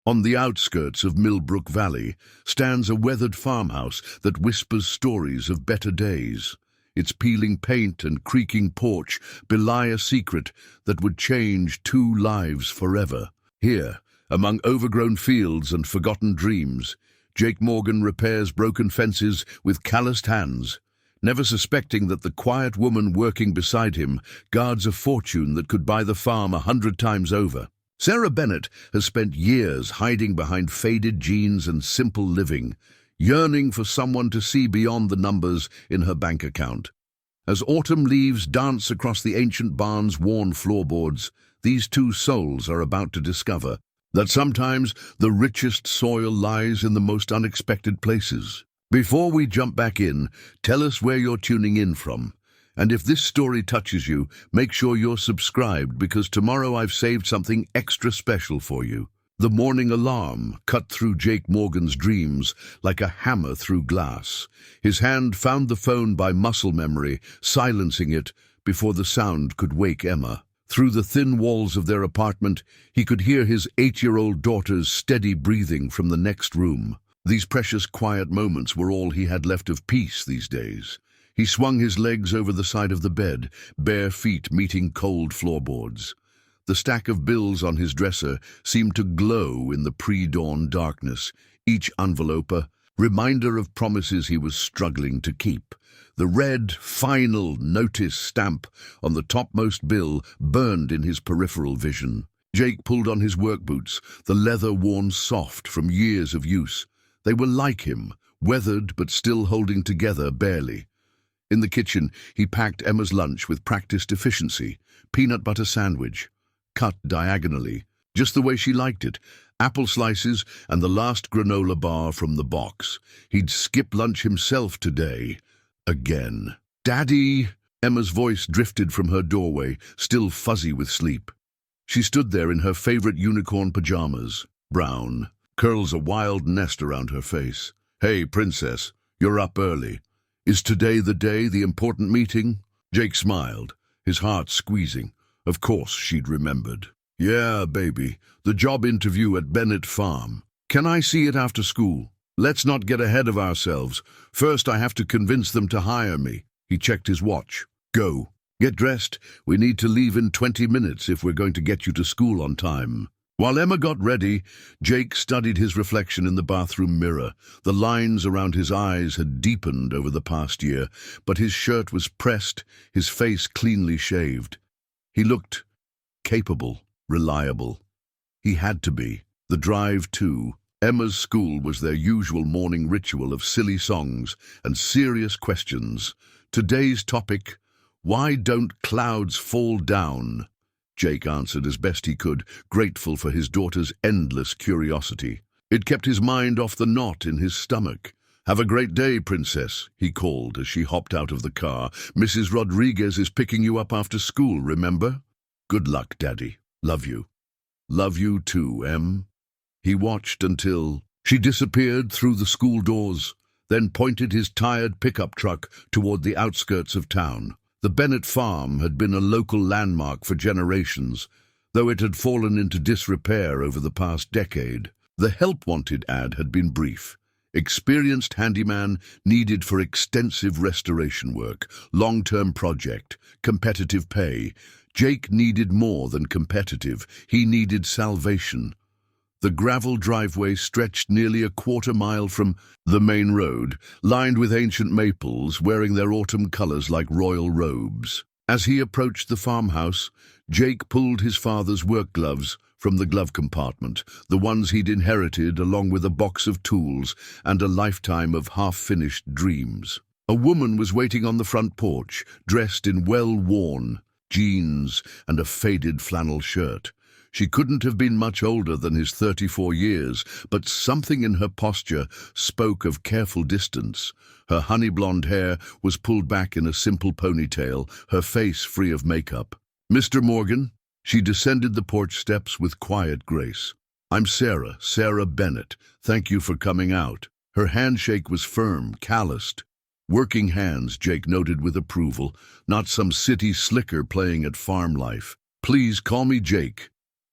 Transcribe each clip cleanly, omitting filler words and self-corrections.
On the outskirts of Millbrook Valley stands a weathered farmhouse that whispers stories of better days. Its peeling paint and creaking porch belie a secret that would change two lives forever. Here, among overgrown fields and forgotten dreams, Jake Morgan repairs broken fences with calloused hands, never suspecting that the quiet woman working beside him guards a fortune that could buy the farm 100 times over. Sarah Bennett has spent years hiding behind faded jeans and simple living, yearning for someone to see beyond the numbers in her bank account. As autumn leaves dance across the ancient barn's worn floorboards, these two souls are about to discover that sometimes the richest soil lies in the most unexpected places. Before we jump back in, tell us where you're tuning in from. And if this story touches you, make sure you're subscribed, because tomorrow I've saved something extra special for you. The morning alarm cut through Jake Morgan's dreams like a hammer through glass. His hand found the phone by muscle memory, silencing it before the sound could wake Emma. Through the thin walls of their apartment, he could hear his 8-year-old daughter's steady breathing from the next room. These precious quiet moments were all he had left of peace these days. He swung his legs over the side of the bed, bare feet meeting cold floorboards. The stack of bills on his dresser seemed to glow in the pre-dawn darkness, each envelope a reminder of promises he was struggling to keep. The red "Final Notice" stamp on the topmost bill burned in his peripheral vision. Jake pulled on his work boots, the leather worn soft from years of use. They were like him, weathered but still holding together barely. In the kitchen, he packed Emma's lunch with practiced efficiency: peanut butter sandwich, cut diagonally, just the way she liked it, apple slices and the last granola bar from the box. He'd skip lunch himself today. Again. "Daddy!" Emma's voice drifted from her doorway, still fuzzy with sleep. She stood there in her favorite unicorn pajamas, brown, curls a wild nest around her face. "Hey, princess, you're up early. Is today the day, the important meeting?" Jake smiled, his heart squeezing. Of course she'd remembered. "Yeah, baby, the job interview at Bennett farm. Can I see it after school? Let's not get ahead of ourselves. First I have to convince them to hire me." He checked his watch. "Go. Get dressed. We need to leave in 20 minutes if we're going to get you to school on time." While Emma got ready, Jake studied his reflection in the bathroom mirror. The lines around his eyes had deepened over the past year, but his shirt was pressed, his face cleanly shaved. He looked capable, reliable. He had to be. The drive, too. Emma's school was their usual morning ritual of silly songs and serious questions. Today's topic: why don't clouds fall down? Jake answered as best he could, grateful for his daughter's endless curiosity. It kept his mind off the knot in his stomach. "Have a great day, princess," he called as she hopped out of the car. "Mrs. Rodriguez is picking you up after school, remember?" "Good luck, Daddy. Love you." "Love you too, Em." He watched until she disappeared through the school doors, then pointed his tired pickup truck toward the outskirts of town. The Bennett farm had been a local landmark for generations, though it had fallen into disrepair over the past decade. The help wanted ad had been brief. Experienced handyman needed for extensive restoration work, long-term project, competitive pay. Jake needed more than competitive. He needed salvation. The gravel driveway stretched nearly a quarter-mile from the main road, lined with ancient maples wearing their autumn colors like royal robes. As he approached the farmhouse, Jake pulled his father's work gloves from the glove compartment, the ones he'd inherited along with a box of tools and a lifetime of half-finished dreams. A woman was waiting on the front porch, dressed in well-worn jeans and a faded flannel shirt. She couldn't have been much older than his 34 years, but something in her posture spoke of careful distance. Her honey-blonde hair was pulled back in a simple ponytail, her face free of makeup. "Mr. Morgan?" She descended the porch steps with quiet grace. "I'm Sarah Bennett. Thank you for coming out." Her handshake was firm, calloused. Working hands, Jake noted with approval, not some city slicker playing at farm life. "Please call me Jake.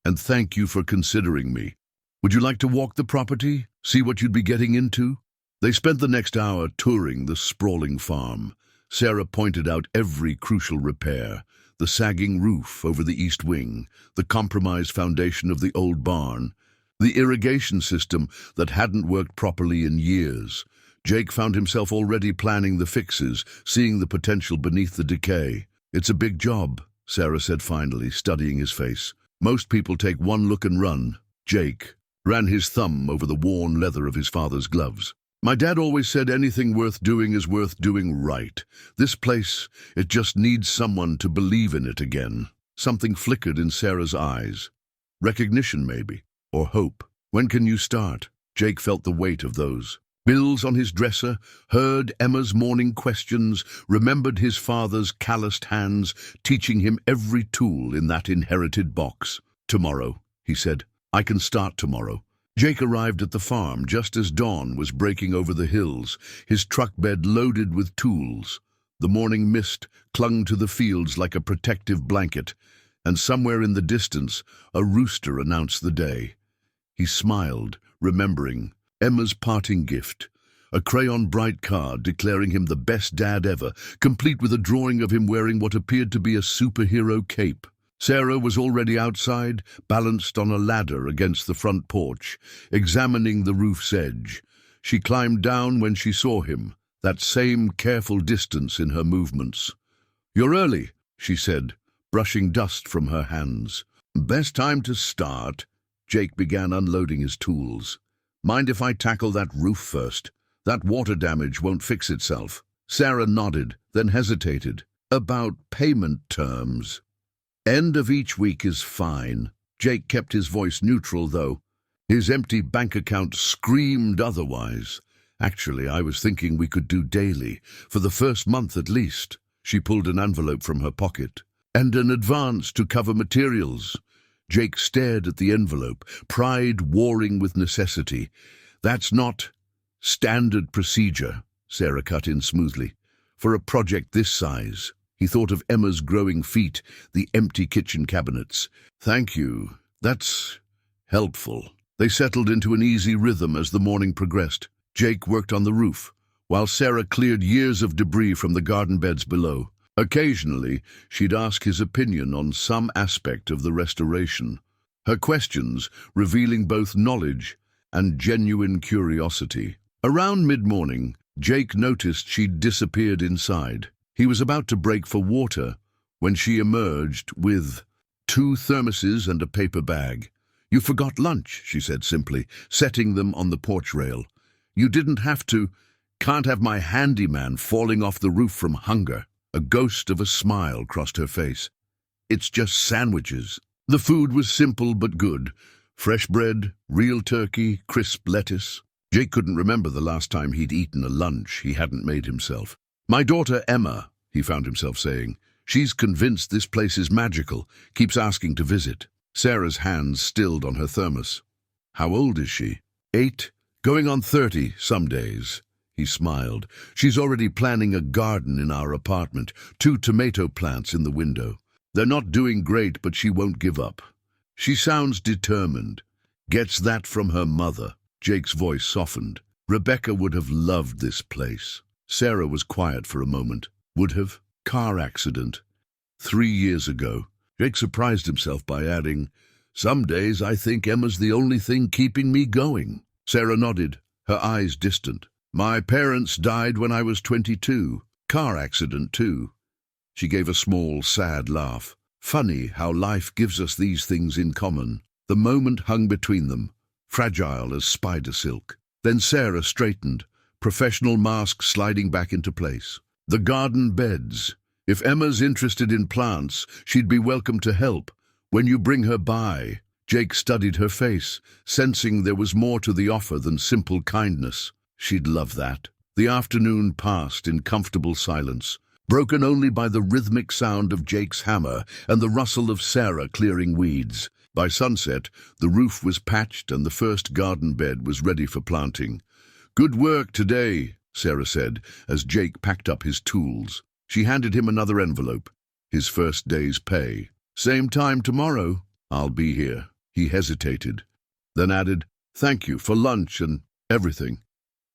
And thank you for considering me." Would you like to walk the property? See what you'd be getting into? They spent the next hour touring the sprawling farm. Sarah pointed out every crucial repair: the sagging roof over the east wing, the compromised foundation of the old barn, the irrigation system that hadn't worked properly in years. Jake found himself already planning the fixes, seeing the potential beneath the decay. "It's a big job," Sarah said finally, studying his face. "Most people take one look and run." Jake ran his thumb over the worn leather of his father's gloves. "My dad always said anything worth doing is worth doing right. This place, it just needs someone to believe in it again." Something flickered in Sarah's eyes. Recognition, maybe, or hope. "When can you start?" Jake felt the weight of those bills on his dresser, heard Emma's morning questions, remembered his father's calloused hands, teaching him every tool in that inherited box. "Tomorrow," he said. "I can start tomorrow." Jake arrived at the farm just as dawn was breaking over the hills, his truck bed loaded with tools. The morning mist clung to the fields like a protective blanket, and somewhere in the distance a rooster announced the day. He smiled, remembering Emma's parting gift, a crayon bright card declaring him the best dad ever, complete with a drawing of him wearing what appeared to be a superhero cape. Sarah was already outside, balanced on a ladder against the front porch, examining the roof's edge. She climbed down when she saw him, that same careful distance in her movements. "You're early," she said, brushing dust from her hands. "Best time to start." Jake began unloading his tools. "Mind if I tackle that roof first? That water damage won't fix itself." Sarah nodded, then hesitated. "About payment terms." "End of each week is fine." Jake kept his voice neutral, though. His empty bank account screamed otherwise. "Actually, I was thinking we could do daily, for the first month at least." She pulled an envelope from her pocket. "And an advance to cover materials." Jake stared at the envelope, pride warring with necessity. "That's not standard procedure," Sarah cut in smoothly. "For a project this size." He thought of Emma's growing feet, the empty kitchen cabinets. "Thank you. That's helpful." They settled into an easy rhythm as the morning progressed. Jake worked on the roof, while Sarah cleared years of debris from the garden beds below. Occasionally, she'd ask his opinion on some aspect of the restoration, her questions revealing both knowledge and genuine curiosity. Around mid-morning, Jake noticed she'd disappeared inside. He was about to break for water when she emerged with 2 thermoses and a paper bag. "You forgot lunch," she said simply, setting them on the porch rail. "You didn't have to. Can't have my handyman falling off the roof from hunger." A ghost of a smile crossed her face. "It's just sandwiches." The food was simple but good. Fresh bread, real turkey, crisp lettuce. Jake couldn't remember the last time he'd eaten a lunch he hadn't made himself. "My daughter Emma," he found himself saying. "She's convinced this place is magical, keeps asking to visit." Sarah's hands stilled on her thermos. "How old is she?" 8, going on 30 some days. He smiled. "She's already planning a garden in our apartment, 2 tomato plants in the window. They're not doing great, but she won't give up. She sounds determined. Gets that from her mother." Jake's voice softened. "Rebecca would have loved this place." Sarah was quiet for a moment. "Would have? Car accident. 3 years ago." Jake surprised himself by adding, "Some days I think Emma's the only thing keeping me going." Sarah nodded, her eyes distant. "My parents died when I was 22. Car accident, too." She gave a small, sad laugh. "Funny how life gives us these things in common." The moment hung between them, fragile as spider silk. Then Sarah straightened, professional mask sliding back into place. "The garden beds. If Emma's interested in plants, she'd be welcome to help. When you bring her by." Jake studied her face, sensing there was more to the offer than simple kindness. She'd love that. The afternoon passed in comfortable silence, broken only by the rhythmic sound of Jake's hammer and the rustle of Sarah clearing weeds. By sunset, the roof was patched and the first garden bed was ready for planting. "Good work today," Sarah said, as Jake packed up his tools. She handed him another envelope, his first day's pay. "Same time tomorrow. I'll be here." He hesitated, then added, Thank you for lunch and everything."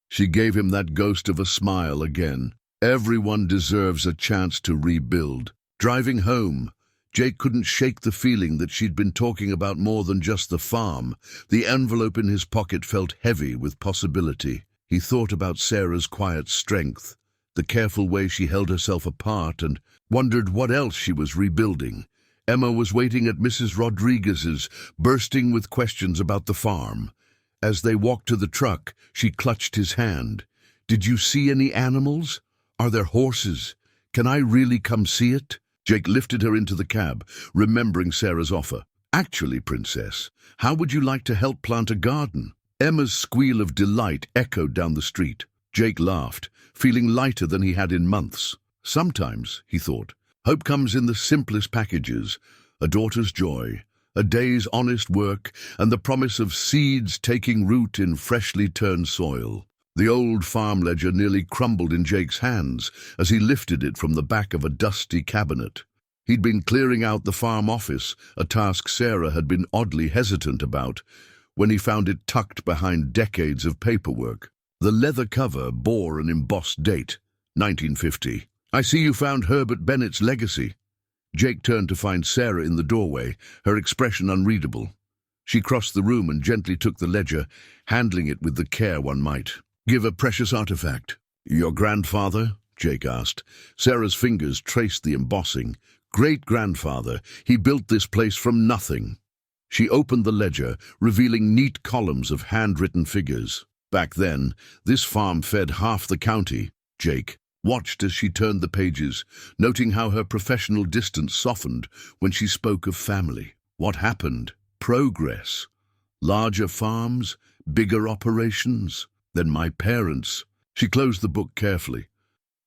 She gave him that ghost of a smile again. Everyone deserves a chance to rebuild. Driving home, Jake couldn't shake the feeling that she'd been talking about more than just the farm. The envelope in his pocket felt heavy with possibility. He thought about Sarah's quiet strength, the careful way she held herself apart, and wondered what else she was rebuilding. Emma was waiting at Mrs. Rodriguez's, bursting with questions about the farm. As they walked to the truck, she clutched his hand. "Did you see any animals? Are there horses? Can I really come see it?" Jake lifted her into the cab, remembering Sarah's offer. "Actually, Princess, how would you like to help plant a garden?" Emma's squeal of delight echoed down the street. Jake laughed, feeling lighter than he had in months. Sometimes, he thought, hope comes in the simplest packages: a daughter's joy, a day's honest work, and the promise of seeds taking root in freshly turned soil. The old farm ledger nearly crumbled in Jake's hands as he lifted it from the back of a dusty cabinet. He'd been clearing out the farm office, a task Sarah had been oddly hesitant about, when he found it tucked behind decades of paperwork. The leather cover bore an embossed date, 1950. "I see you found Herbert Bennett's legacy." Jake turned to find Sarah in the doorway, her expression unreadable. She crossed the room and gently took the ledger, handling it with the care one might give a precious artifact. "Your grandfather?" Jake asked. Sarah's fingers traced the embossing. "Great-grandfather. He built this place from nothing." She opened the ledger, revealing neat columns of handwritten figures. Back then, this farm fed half the county. Jake watched as she turned the pages, noting how her professional distance softened when she spoke of family. What happened? Progress. Larger farms, bigger operations. Then my parents. She closed the book carefully.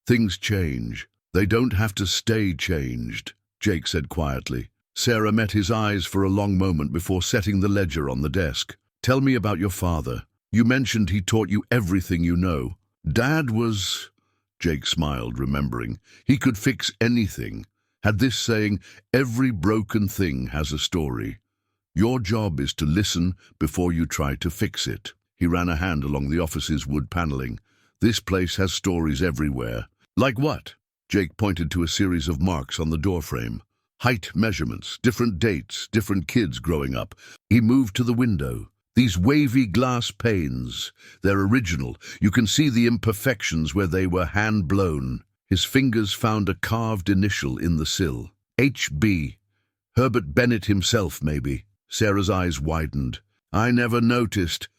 "Things change. They don't have to stay changed," Jake said quietly. Sarah met his eyes for a long moment before setting the ledger on the desk. "Tell me about your father. You mentioned he taught you everything you know." "Dad was—" Jake smiled, remembering. "He could fix anything. Had this saying, 'Every broken thing has a story.' Your job is to listen before you try to fix it." He ran a hand along the office's wood paneling. "This place has stories everywhere." "Like what?" Jake pointed to a series of marks on the doorframe. Height measurements, different dates, different kids growing up. He moved to the window. "These wavy glass panes, they're original. You can see the imperfections where they were hand-blown." His fingers found a carved initial in the sill. "HB. Herbert Bennett himself, maybe." Sarah's eyes widened. "I never noticed.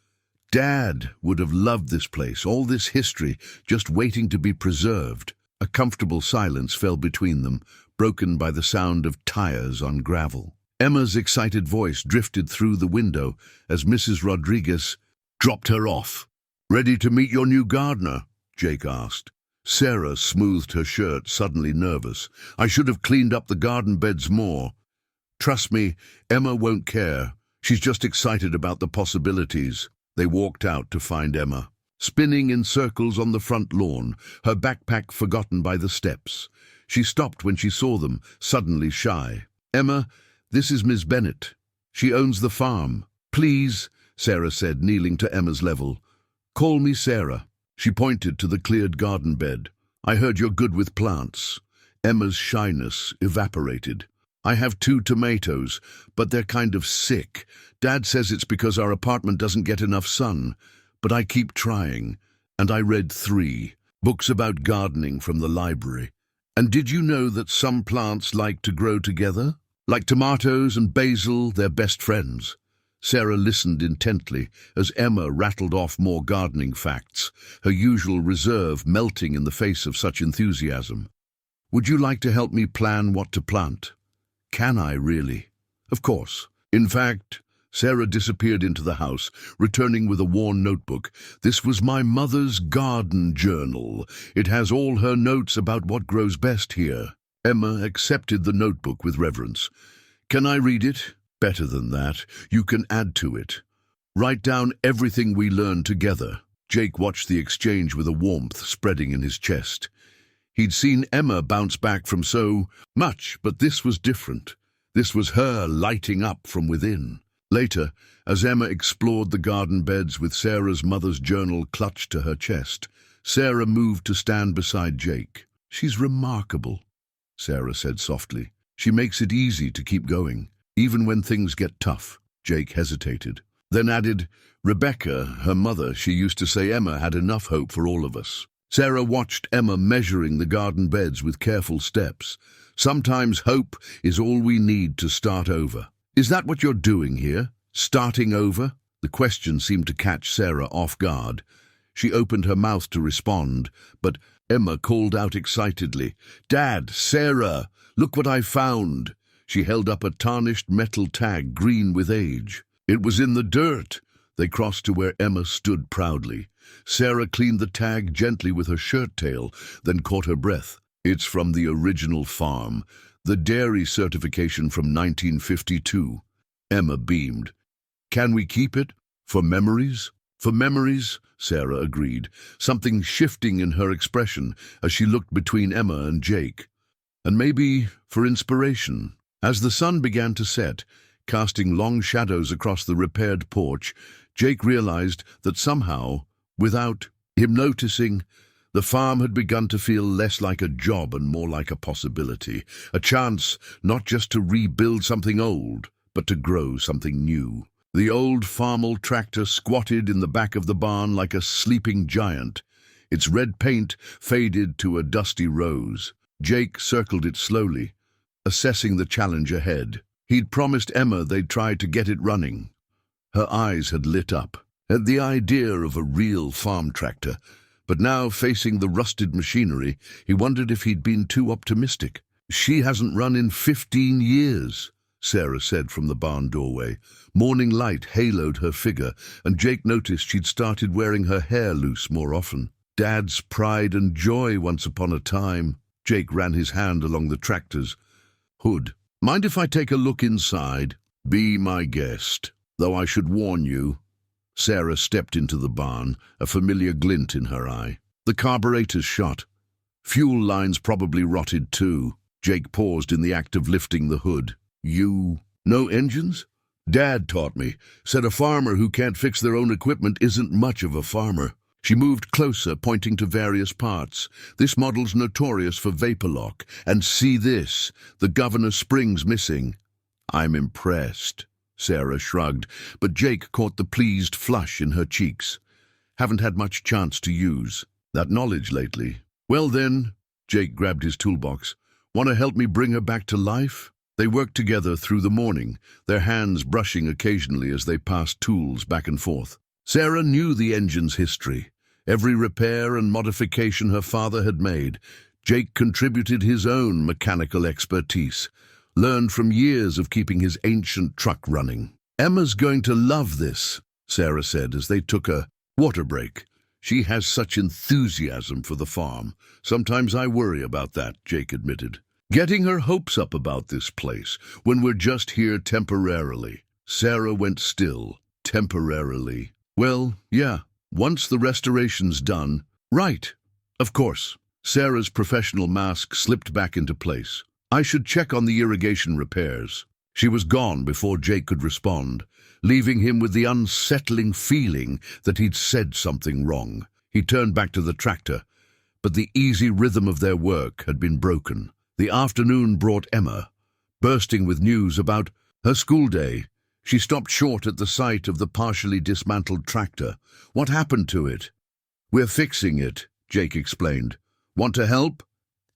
Dad would have loved this place, all this history, just waiting to be preserved." A comfortable silence fell between them, broken by the sound of tires on gravel. Emma's excited voice drifted through the window as Mrs. Rodriguez dropped her off. "Ready to meet your new gardener?" Jake asked. Sarah smoothed her shirt, suddenly nervous. "I should have cleaned up the garden beds more." "Trust me, Emma won't care. She's just excited about the possibilities." They walked out to find Emma, spinning in circles on the front lawn, her backpack forgotten by the steps. She stopped when she saw them, suddenly shy. "Emma, this is Miss Bennett. She owns the farm." "Please," Sarah said, kneeling to Emma's level. "Call me Sarah." She pointed to the cleared garden bed. "I heard you're good with plants." Emma's shyness evaporated. "I have 2 tomatoes, but they're kind of sick. Dad says it's because our apartment doesn't get enough sun. But I keep trying, and I read 3 books about gardening from the library. And did you know that some plants like to grow together? Like tomatoes and basil, they're best friends." Sarah listened intently as Emma rattled off more gardening facts, her usual reserve melting in the face of such enthusiasm. "Would you like to help me plan what to plant?" "Can I, really?" "Of course. In fact—" Sarah disappeared into the house, returning with a worn notebook. "This was my mother's garden journal. It has all her notes about what grows best here." Emma accepted the notebook with reverence. "Can I read it?" "Better than that. You can add to it. Write down everything we learned together." Jake watched the exchange with a warmth spreading in his chest. He'd seen Emma bounce back from so much, but this was different. This was her lighting up from within. Later, as Emma explored the garden beds with Sarah's mother's journal clutched to her chest, Sarah moved to stand beside Jake. "She's remarkable," Sarah said softly. "She makes it easy to keep going, even when things get tough." Jake hesitated, then added, "Rebecca, her mother, she used to say Emma had enough hope for all of us." Sarah watched Emma measuring the garden beds with careful steps. "Sometimes hope is all we need to start over." "Is that what you're doing here? Starting over?" The question seemed to catch Sarah off guard. She opened her mouth to respond, but Emma called out excitedly, "Dad, Sarah, look what I found." She held up a tarnished metal tag green with age. It was in the dirt. They crossed to where Emma stood proudly. Sarah cleaned the tag gently with her shirt tail, then caught her breath. "It's from the original farm, the dairy certification from 1952. Emma beamed. "Can we keep it? For memories?" "For memories," Sarah agreed, something shifting in her expression as she looked between Emma and Jake. "And maybe for inspiration." As the sun began to set, casting long shadows across the repaired porch, Jake realized that somehow, without him noticing, the farm had begun to feel less like a job and more like a possibility, a chance not just to rebuild something old, but to grow something new. The old farmall tractor squatted in the back of the barn like a sleeping giant. Its red paint faded to a dusty rose. Jake circled it slowly, assessing the challenge ahead. He'd promised Emma they'd try to get it running. Her eyes had lit up at the idea of a real farm tractor, but now, facing the rusted machinery, he wondered if he'd been too optimistic. "She hasn't run in 15 years, Sarah said from the barn doorway. Morning light haloed her figure, and Jake noticed she'd started wearing her hair loose more often. Dad's pride and joy once upon a time. Jake ran his hand along the tractor's hood. "Mind if I take a look inside? Be my guest, though I should warn you." Sarah stepped into the barn, a familiar glint in her eye. The carburetor's shot. Fuel lines probably rotted too. Jake paused in the act of lifting the hood. "You know engines?" "Dad taught me. Said a farmer who can't fix their own equipment isn't much of a farmer." She moved closer, pointing to various parts. "This model's notorious for vapor lock. And see this, the governor spring's missing." "I'm impressed." Sarah shrugged, but Jake caught the pleased flush in her cheeks. "Haven't had much chance to use that knowledge lately." "Well then," Jake grabbed his toolbox, "want to help me bring her back to life?" They worked together through the morning, their hands brushing occasionally as they passed tools back and forth. Sarah knew the engine's history, every repair and modification her father had made. Jake contributed his own mechanical expertise, learned from years of keeping his ancient truck running. "Emma's going to love this," Sarah said as they took a water break. "She has such enthusiasm for the farm. Sometimes I worry about that," Jake admitted. "Getting her hopes up about this place when we're just here temporarily." Sarah went still. "Temporarily." "Well, yeah, once the restoration's done." "Right, of course." Sarah's professional mask slipped back into place. "I should check on the irrigation repairs." She was gone before Jake could respond, leaving him with the unsettling feeling that he'd said something wrong. He turned back to the tractor, but the easy rhythm of their work had been broken. The afternoon brought Emma, bursting with news about her school day. She stopped short at the sight of the partially dismantled tractor. "What happened to it?" "We're fixing it," Jake explained. "Want to help?"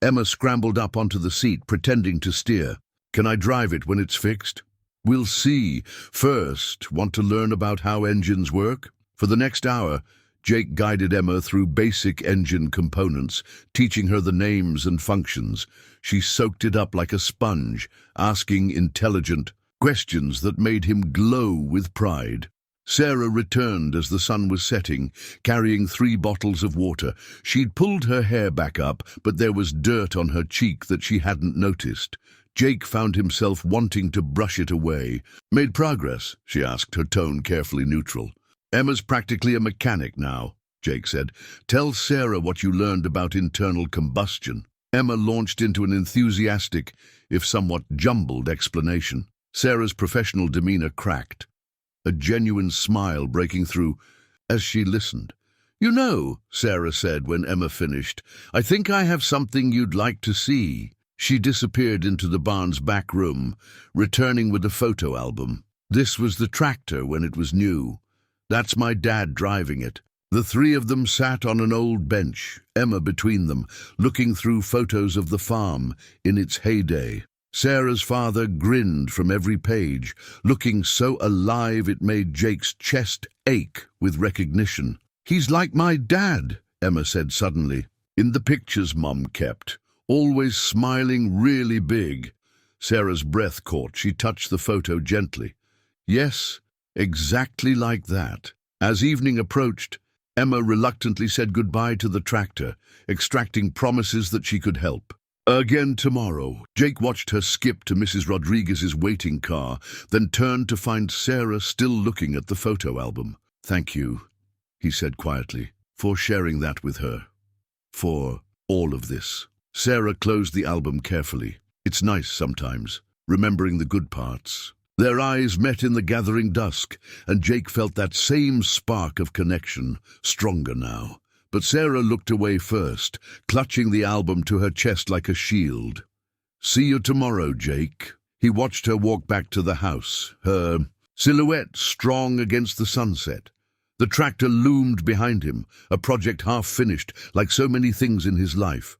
Emma scrambled up onto the seat, pretending to steer. "Can I drive it when it's fixed?" "We'll see. First, want to learn about how engines work?" For the next hour, Jake guided Emma through basic engine components, teaching her the names and functions. She soaked it up like a sponge, asking intelligent questions that made him glow with pride. Sarah returned as the sun was setting, carrying 3 bottles of water. She'd pulled her hair back up, but there was dirt on her cheek that she hadn't noticed. Jake found himself wanting to brush it away. "Made progress?" she asked, her tone carefully neutral. "Emma's practically a mechanic now," Jake said. "Tell Sarah what you learned about internal combustion." Emma launched into an enthusiastic, if somewhat jumbled, explanation. Sarah's professional demeanor cracked. a genuine smile breaking through as she listened. "You know," Sarah said when Emma finished, "I think I have something you'd like to see." She disappeared into the barn's back room, returning with a photo album. "This was the tractor when it was new. That's my dad driving it." The three of them sat on an old bench, Emma between them, looking through photos of the farm in its heyday. Sarah's father grinned from every page, looking so alive it made Jake's chest ache with recognition. "He's like my dad," Emma said suddenly. "In the pictures Mum kept, always smiling really big." Sarah's breath caught. She touched the photo gently. "Yes, exactly like that." As evening approached, Emma reluctantly said goodbye to the tractor, extracting promises that she could help. "Again tomorrow." Jake watched her skip to Mrs. Rodriguez's waiting car, then turned to find Sarah still looking at the photo album. "Thank you," he said quietly, "for sharing that with her. For all of this." Sarah closed the album carefully. "It's nice sometimes, remembering the good parts." Their eyes met in the gathering dusk, and Jake felt that same spark of connection, stronger now. But Sarah looked away first, clutching the album to her chest like a shield. "See you tomorrow, Jake." He watched her walk back to the house, her silhouette strong against the sunset. The tractor loomed behind him, a project half finished, like so many things in his life.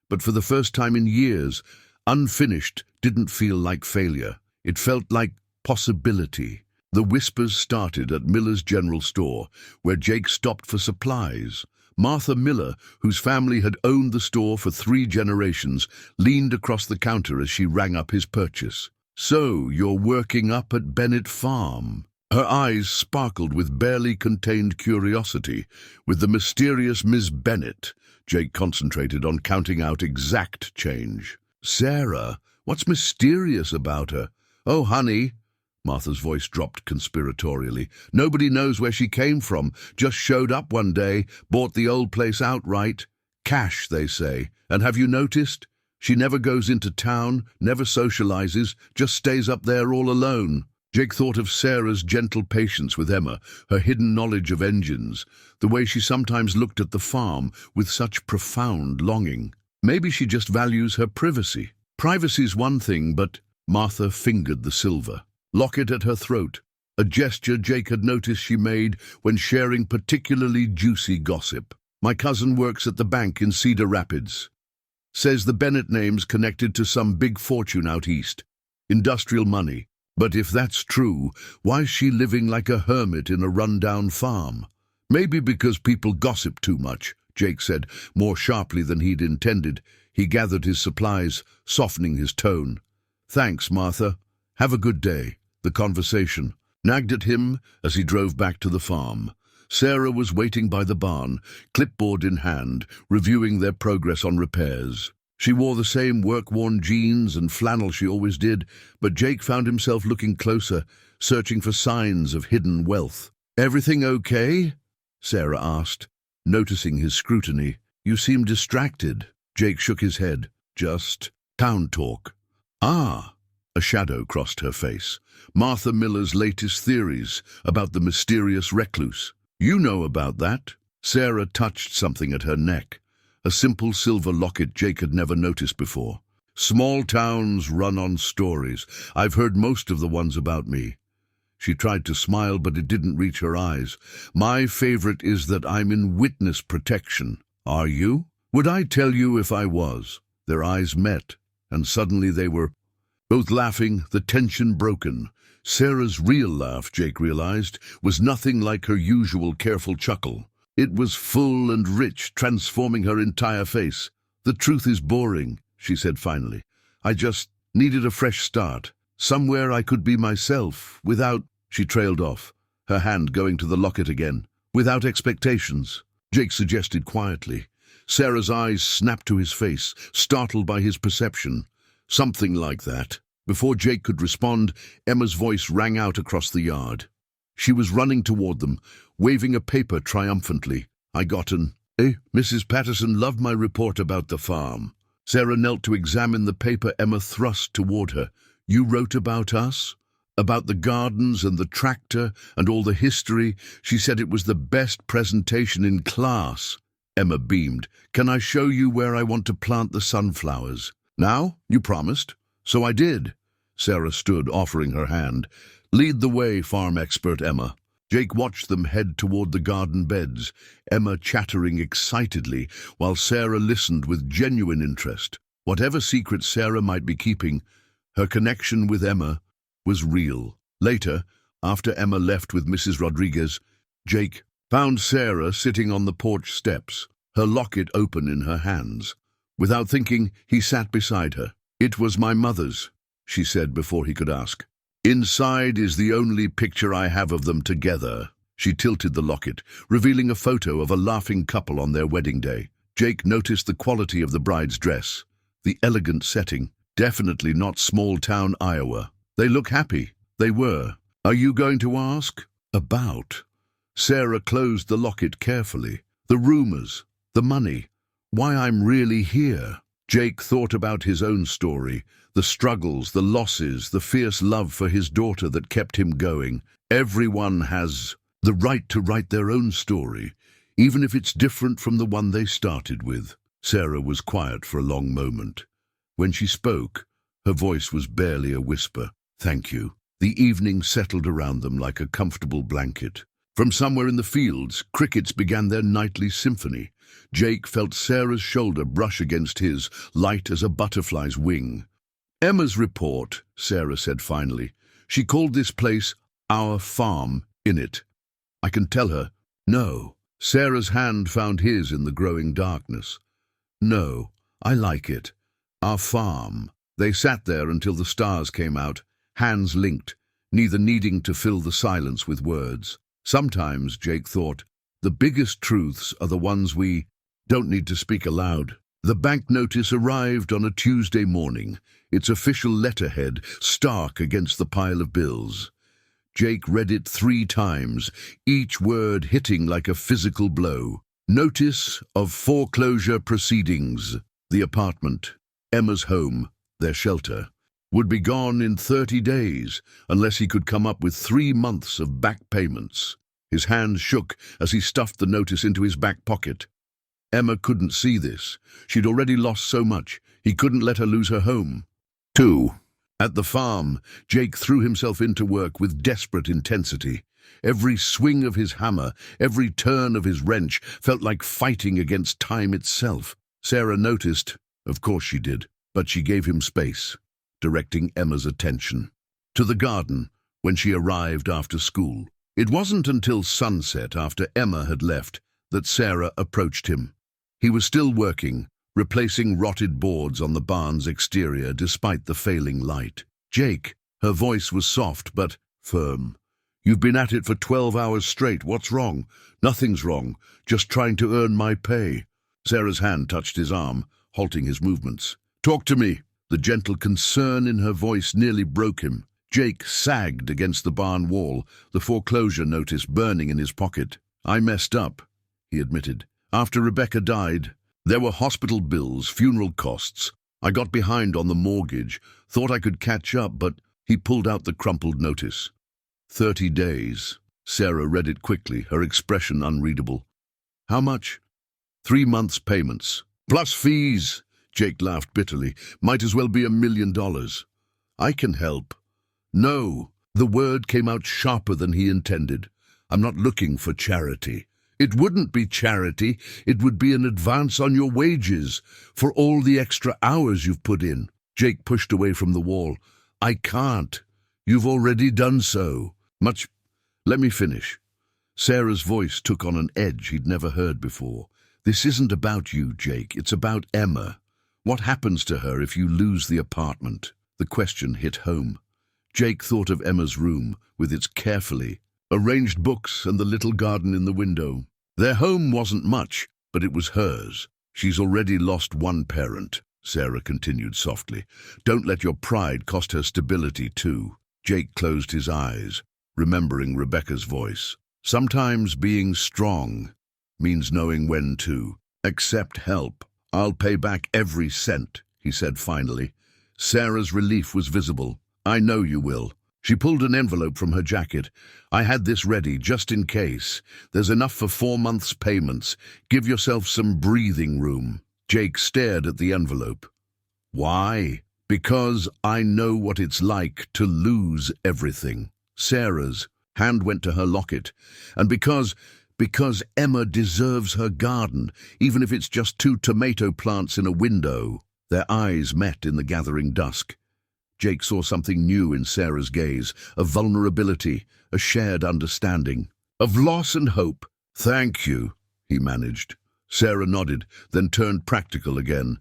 But for the first time in years, unfinished didn't feel like failure. It felt like possibility. The whispers started at Miller's General Store, where Jake stopped for supplies. Martha Miller, whose family had owned the store for 3 generations, leaned across the counter as she rang up his purchase. "So, you're working up at Bennett Farm?" Her eyes sparkled with barely contained curiosity. With the mysterious Miss Bennett, Jake concentrated on counting out exact change. "Sarah, what's mysterious about her?" "Oh, honey," Martha's voice dropped conspiratorially, "nobody knows where she came from. Just showed up one day, bought the old place outright. Cash, they say. And have you noticed? She never goes into town, never socializes, just stays up there all alone." Jake thought of Sarah's gentle patience with Emma, her hidden knowledge of engines, the way she sometimes looked at the farm with such profound longing. Maybe she just values her privacy. Privacy's one thing, but Martha fingered the silver locket at her throat, a gesture Jake had noticed she made when sharing particularly juicy gossip. "My cousin works at the bank in Cedar Rapids. Says the Bennett name's connected to some big fortune out east. Industrial money. But if that's true, why's she living like a hermit in a run-down farm?" "Maybe because people gossip too much," Jake said, more sharply than he'd intended. He gathered his supplies, softening his tone. "Thanks, Martha. Have a good day." The conversation nagged at him as he drove back to the farm. Sarah was waiting by the barn, clipboard in hand, reviewing their progress on repairs. She wore the same work-worn jeans and flannel she always did, but Jake found himself looking closer, searching for signs of hidden wealth. "Everything okay?" Sarah asked, noticing his scrutiny. "You seem distracted." Jake shook his head. "Just town talk." "Ah." A shadow crossed her face. "Martha Miller's latest theories about the mysterious recluse. You know about that?" Sarah touched something at her neck. A simple silver locket Jake had never noticed before. "Small towns run on stories. I've heard most of the ones about me." She tried to smile, but it didn't reach her eyes. "My favorite is that I'm in witness protection." "Are you?" "Would I tell you if I was?" Their eyes met, and suddenly they were both laughing, the tension broken. Sarah's real laugh, Jake realized, was nothing like her usual careful chuckle. It was full and rich, transforming her entire face. "The truth is boring," she said finally. "I just needed a fresh start. Somewhere I could be myself, without—" She trailed off, her hand going to the locket again. "Without expectations," Jake suggested quietly. Sarah's eyes snapped to his face, startled by his perception. "Something like that." Before Jake could respond, Emma's voice rang out across the yard. She was running toward them, waving a paper triumphantly. "I got an Mrs. Patterson loved my report about the farm." Sarah knelt to examine the paper Emma thrust toward her. "You wrote about us?" about the gardens and the tractor and all the history. She said it was the best presentation in class. Emma beamed. Can I show you where I want to plant the sunflowers? Now? You promised. So I did. Sarah stood, offering her hand. Lead the way, farm expert Emma. Jake watched them head toward the garden beds, Emma chattering excitedly, while Sarah listened with genuine interest. Whatever secret Sarah might be keeping, her connection with Emma was real. Later, after Emma left with Mrs. Rodriguez, Jake found Sarah sitting on the porch steps, her locket open in her hands. Without thinking, he sat beside her. It was my mother's, she said before he could ask. Inside is the only picture I have of them together. She tilted the locket, revealing a photo of a laughing couple on their wedding day. Jake noticed the quality of the bride's dress, the elegant setting, definitely not small-town Iowa. They look happy. They were. Are you going to ask? About. Sarah closed the locket carefully. The rumors, the money, why I'm really here. Jake thought about his own story, the struggles, the losses, the fierce love for his daughter that kept him going. Everyone has the right to write their own story, even if it's different from the one they started with. Sarah was quiet for a long moment. When she spoke, her voice was barely a whisper. Thank you. The evening settled around them like a comfortable blanket. From somewhere in the fields, crickets began their nightly symphony. Jake felt Sarah's shoulder brush against his, light as a butterfly's wing. Emma's report, Sarah said finally. She called this place our farm in it. I can tell her. No. Sarah's hand found his in the growing darkness. No, I like it. Our farm. They sat there until the stars came out, hands linked, neither needing to fill the silence with words. Sometimes, Jake thought, the biggest truths are the ones we don't need to speak aloud. The bank notice arrived on a Tuesday morning, its official letterhead stark against the pile of bills. Jake read it 3 times, each word hitting like a physical blow. Notice of foreclosure proceedings. The apartment, Emma's home, their shelter, would be gone in 30 days unless he could come up with 3 months of back payments. His hands shook as he stuffed the notice into his back pocket. Emma couldn't see this. She'd already lost so much. He couldn't let her lose her home. 2. At the farm, Jake threw himself into work with desperate intensity. Every swing of his hammer, every turn of his wrench felt like fighting against time itself. Sarah noticed, of course she did, but she gave him space, directing Emma's attention to the garden when she arrived after school. It wasn't until sunset, after Emma had left, that Sarah approached him. He was still working, replacing rotted boards on the barn's exterior despite the failing light. Jake, her voice was soft but firm. You've been at it for 12 hours straight. What's wrong? Nothing's wrong. Just trying to earn my pay. Sarah's hand touched his arm, halting his movements. Talk to me. The gentle concern in her voice nearly broke him. Jake sagged against the barn wall, the foreclosure notice burning in his pocket. I messed up, he admitted. After Rebecca died, there were hospital bills, funeral costs. I got behind on the mortgage, thought I could catch up, but he pulled out the crumpled notice. 30 days. Sarah read it quickly, her expression unreadable. How much? 3 months' payments. Plus fees. Jake laughed bitterly. Might as well be $1 million. I can help. No. The word came out sharper than he intended. I'm not looking for charity. It wouldn't be charity. It would be an advance on your wages for all the extra hours you've put in. Jake pushed away from the wall. I can't. You've already done so. Let me finish. Sarah's voice took on an edge he'd never heard before. This isn't about you, Jake. It's about Emma. What happens to her if you lose the apartment? The question hit home. Jake thought of Emma's room, with its carefully arranged books and the little garden in the window. Their home wasn't much, but it was hers. She's already lost one parent, Sarah continued softly. Don't let your pride cost her stability, too. Jake closed his eyes, remembering Rebecca's voice. Sometimes being strong means knowing when to accept help. I'll pay back every cent, he said finally. Sarah's relief was visible. I know you will. She pulled an envelope from her jacket. "I had this ready, just in case. There's enough for 4 months' payments. Give yourself some breathing room." Jake stared at the envelope. "Why?" "Because I know what it's like to lose everything." Sarah's hand went to her locket. "And because Emma deserves her garden, even if it's just 2 tomato plants in a window." Their eyes met in the gathering dusk. Jake saw something new in Sarah's gaze, a vulnerability, a shared understanding, of loss and hope. "Thank you," he managed. Sarah nodded, then turned practical again.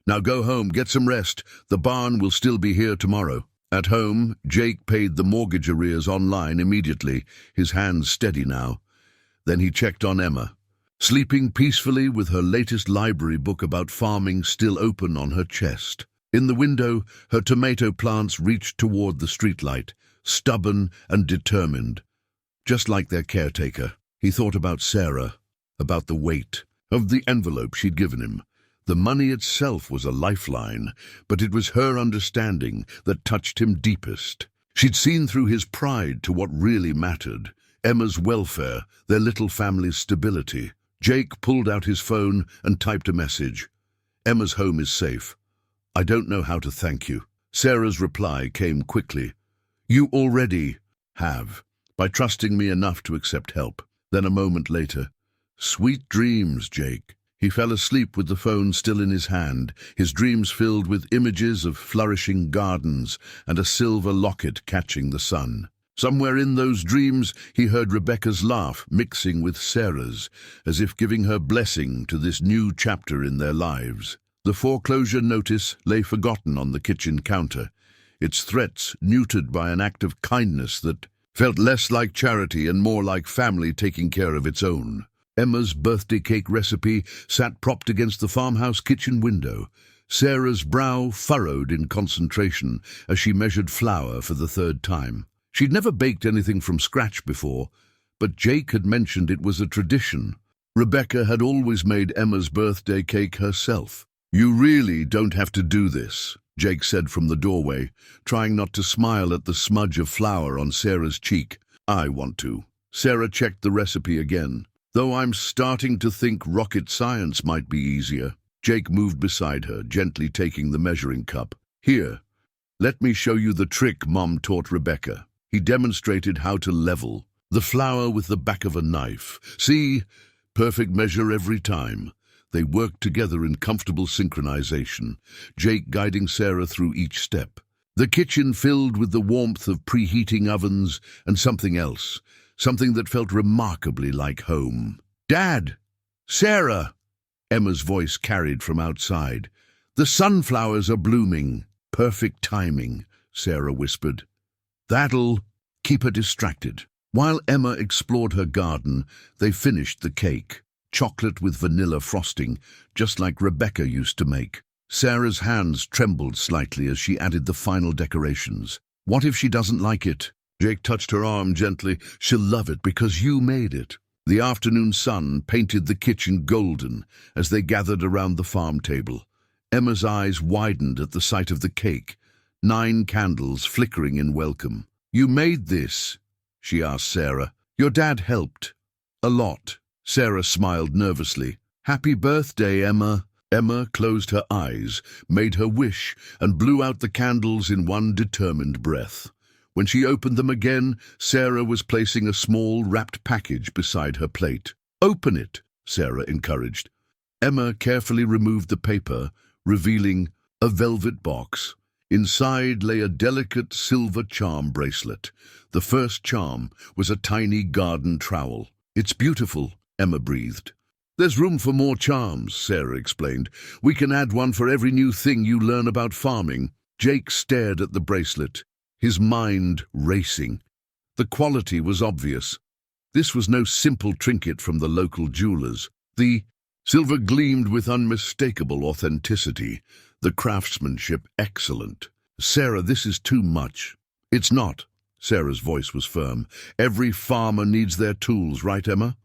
"Now go home, get some rest. The barn will still be here tomorrow." At home, Jake paid the mortgage arrears online immediately, his hands steady now. Then he checked on Emma, sleeping peacefully with her latest library book about farming still open on her chest. In the window, her tomato plants reached toward the streetlight, stubborn and determined. Just like their caretaker, he thought about Sarah, about the weight of the envelope she'd given him. The money itself was a lifeline, but it was her understanding that touched him deepest. She'd seen through his pride to what really mattered: Emma's welfare, their little family's stability. Jake pulled out his phone and typed a message. "Emma's home is safe. I don't know how to thank you." Sarah's reply came quickly. "You already have, by trusting me enough to accept help." Then a moment later, "Sweet dreams, Jake." He fell asleep with the phone still in his hand, his dreams filled with images of flourishing gardens and a silver locket catching the sun. Somewhere in those dreams he heard Rebecca's laugh mixing with Sarah's, as if giving her blessing to this new chapter in their lives. The foreclosure notice lay forgotten on the kitchen counter, its threats neutered by an act of kindness that felt less like charity and more like family taking care of its own. Emma's birthday cake recipe sat propped against the farmhouse kitchen window. Sarah's brow furrowed in concentration as she measured flour for the 3rd time. She'd never baked anything from scratch before, but Jake had mentioned it was a tradition. Rebecca had always made Emma's birthday cake herself. "You really don't have to do this," Jake said from the doorway, trying not to smile at the smudge of flour on Sarah's cheek. "I want to." Sarah checked the recipe again. "Though I'm starting to think rocket science might be easier." Jake moved beside her, gently taking the measuring cup. "Here, let me show you the trick Mom taught Rebecca." He demonstrated how to level the flour with the back of a knife. "See? Perfect measure every time." They worked together in comfortable synchronization, Jake guiding Sarah through each step. The kitchen filled with the warmth of preheating ovens and something else, something that felt remarkably like home. "Dad! Sarah!" Emma's voice carried from outside. "The sunflowers are blooming." "Perfect timing," Sarah whispered. "That'll keep her distracted." While Emma explored her garden, they finished the cake. Chocolate with vanilla frosting, just like Rebecca used to make. Sarah's hands trembled slightly as she added the final decorations. "What if she doesn't like it?" Jake touched her arm gently. "She'll love it because you made it." The afternoon sun painted the kitchen golden as they gathered around the farm table. Emma's eyes widened at the sight of the cake, 9 candles flickering in welcome. "You made this?" she asked Sarah. "Your dad helped." "A lot." Sarah smiled nervously. "Happy birthday, Emma." Emma closed her eyes, made her wish, and blew out the candles in one determined breath. When she opened them again, Sarah was placing a small wrapped package beside her plate. "Open it," Sarah encouraged. Emma carefully removed the paper, revealing a velvet box. Inside lay a delicate silver charm bracelet. The first charm was a tiny garden trowel. "It's beautiful," Emma breathed. "There's room for more charms," Sarah explained. "We can add one for every new thing you learn about farming." Jake stared at the bracelet, his mind racing. The quality was obvious. This was no simple trinket from the local jewelers. The silver gleamed with unmistakable authenticity, the craftsmanship excellent. "Sarah, this is too much." "It's not." Sarah's voice was firm. "Every farmer needs their tools, right, Emma?"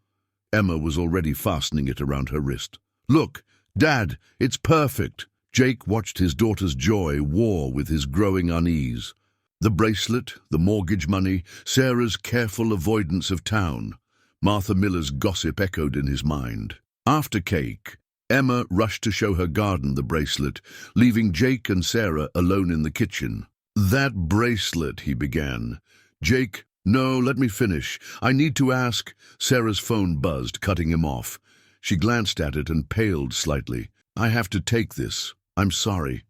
Emma was already fastening it around her wrist. "Look, Dad, it's perfect." Jake watched his daughter's joy war with his growing unease. The bracelet, the mortgage money, Sarah's careful avoidance of town. Martha Miller's gossip echoed in his mind. After cake, Emma rushed to show her garden the bracelet, leaving Jake and Sarah alone in the kitchen. "That bracelet," he began. "Jake, no, let me finish. I need to ask." Sarah's phone buzzed, cutting him off. She glanced at it and paled slightly. "I have to take this. I'm sorry."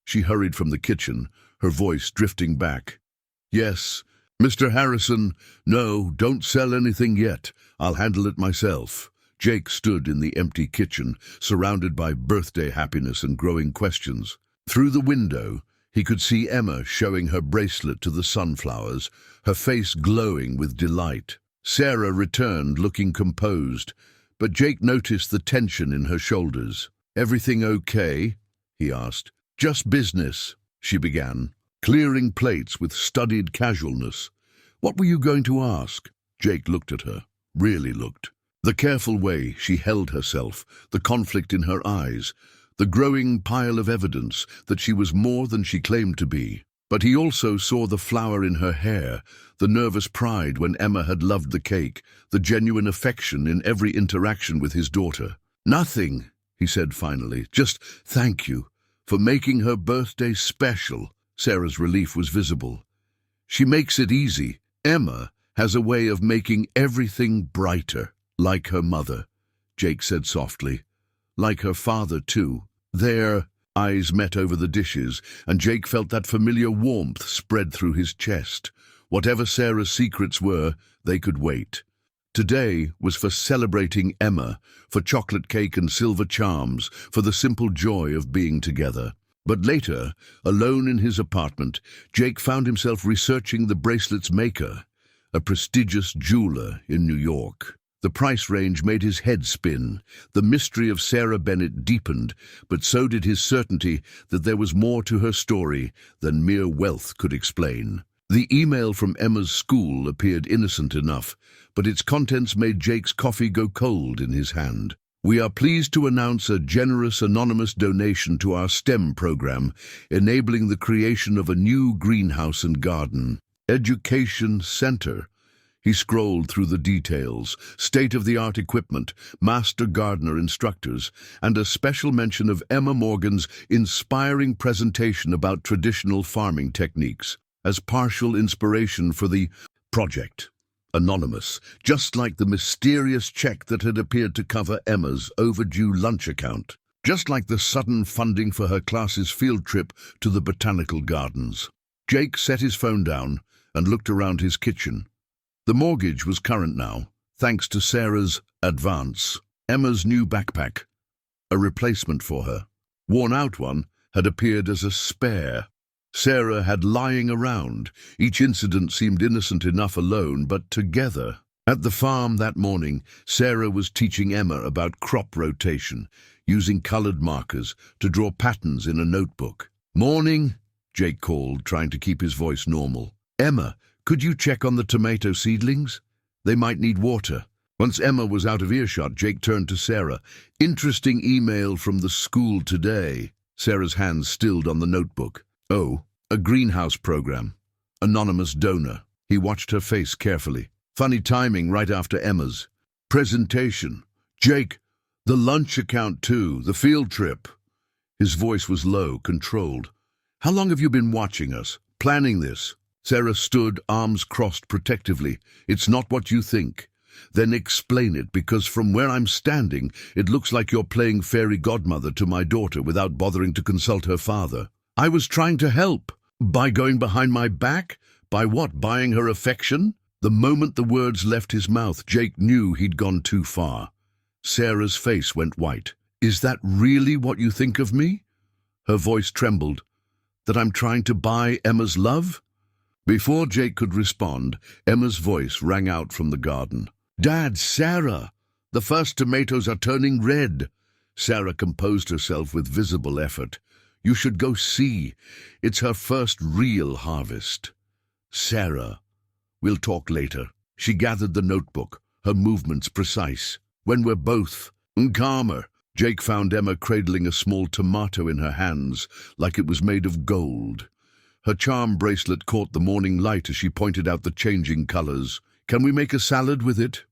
She hurried from the kitchen, her voice drifting back. "Yes, Mr. Harrison, no, don't sell anything yet. I'll handle it myself." Jake stood in the empty kitchen, surrounded by birthday happiness and growing questions. Through the window, he could see Emma showing her bracelet to the sunflowers, her face glowing with delight. Sarah returned, looking composed, but Jake noticed the tension in her shoulders. "Everything okay?" he asked. "Just business," she began, clearing plates with studied casualness. "What were you going to ask?" Jake looked at her, really looked. The careful way she held herself, the conflict in her eyes, the growing pile of evidence that she was more than she claimed to be. But he also saw the flower in her hair, the nervous pride when Emma had loved the cake, the genuine affection in every interaction with his daughter. "Nothing," he said finally, "just thank you for making her birthday special." Sarah's relief was visible. "She makes it easy. Emma has a way of making everything brighter. Like her mother," Jake said softly. "Like her father, too." Their eyes met over the dishes, and Jake felt that familiar warmth spread through his chest. Whatever Sarah's secrets were, they could wait. Today was for celebrating Emma, for chocolate cake and silver charms, for the simple joy of being together. But later, alone in his apartment, Jake found himself researching the bracelet's maker, a prestigious jeweler in New York. The price range made his head spin. The mystery of Sarah Bennett deepened, but so did his certainty that there was more to her story than mere wealth could explain. The email from Emma's school appeared innocent enough, but its contents made Jake's coffee go cold in his hand. "We are pleased to announce a generous anonymous donation to our STEM program, enabling the creation of a new greenhouse and garden. Education Center." He scrolled through the details: state-of-the-art equipment, master gardener instructors, and a special mention of Emma Morgan's inspiring presentation about traditional farming techniques, as partial inspiration for the project. Anonymous, just like the mysterious check that had appeared to cover Emma's overdue lunch account, just like the sudden funding for her class's field trip to the botanical gardens. Jake set his phone down and looked around his kitchen. The mortgage was current now, thanks to Sarah's advance. Emma's new backpack, a replacement for her worn-out one, had appeared as a spare. Sarah had lying around. Each incident seemed innocent enough alone, but together. At the farm that morning, Sarah was teaching Emma about crop rotation, using colored markers to draw patterns in a notebook. "Morning," Jake called, trying to keep his voice normal. "Emma, could you check on the tomato seedlings? They might need water." Once Emma was out of earshot, Jake turned to Sarah. "Interesting email from the school today." Sarah's hands stilled on the notebook. "Oh, a greenhouse program. Anonymous donor." He watched her face carefully. Funny timing right after Emma's presentation. "Jake, the lunch account too, the field trip." His voice was low, controlled. "How long have you been watching us, planning this?" Sarah stood, arms crossed protectively. "It's not what you think." "Then explain it, because from where I'm standing, it looks like you're playing fairy godmother to my daughter without bothering to consult her father." "I was trying to help." "By going behind my back? By what, buying her affection?" The moment the words left his mouth, Jake knew he'd gone too far. Sarah's face went white. "Is that really what you think of me?" Her voice trembled. "That I'm trying to buy Emma's love?" Before Jake could respond, Emma's voice rang out from the garden. "Dad, Sarah! The first tomatoes are turning red." Sarah composed herself with visible effort. "You should go see. It's her first real harvest." "Sarah, we'll talk later." She gathered the notebook, her movements precise. "When we're both calmer." Jake found Emma cradling a small tomato in her hands, like it was made of gold. Her charm bracelet caught the morning light as she pointed out the changing colors. "Can we make a salad with it?"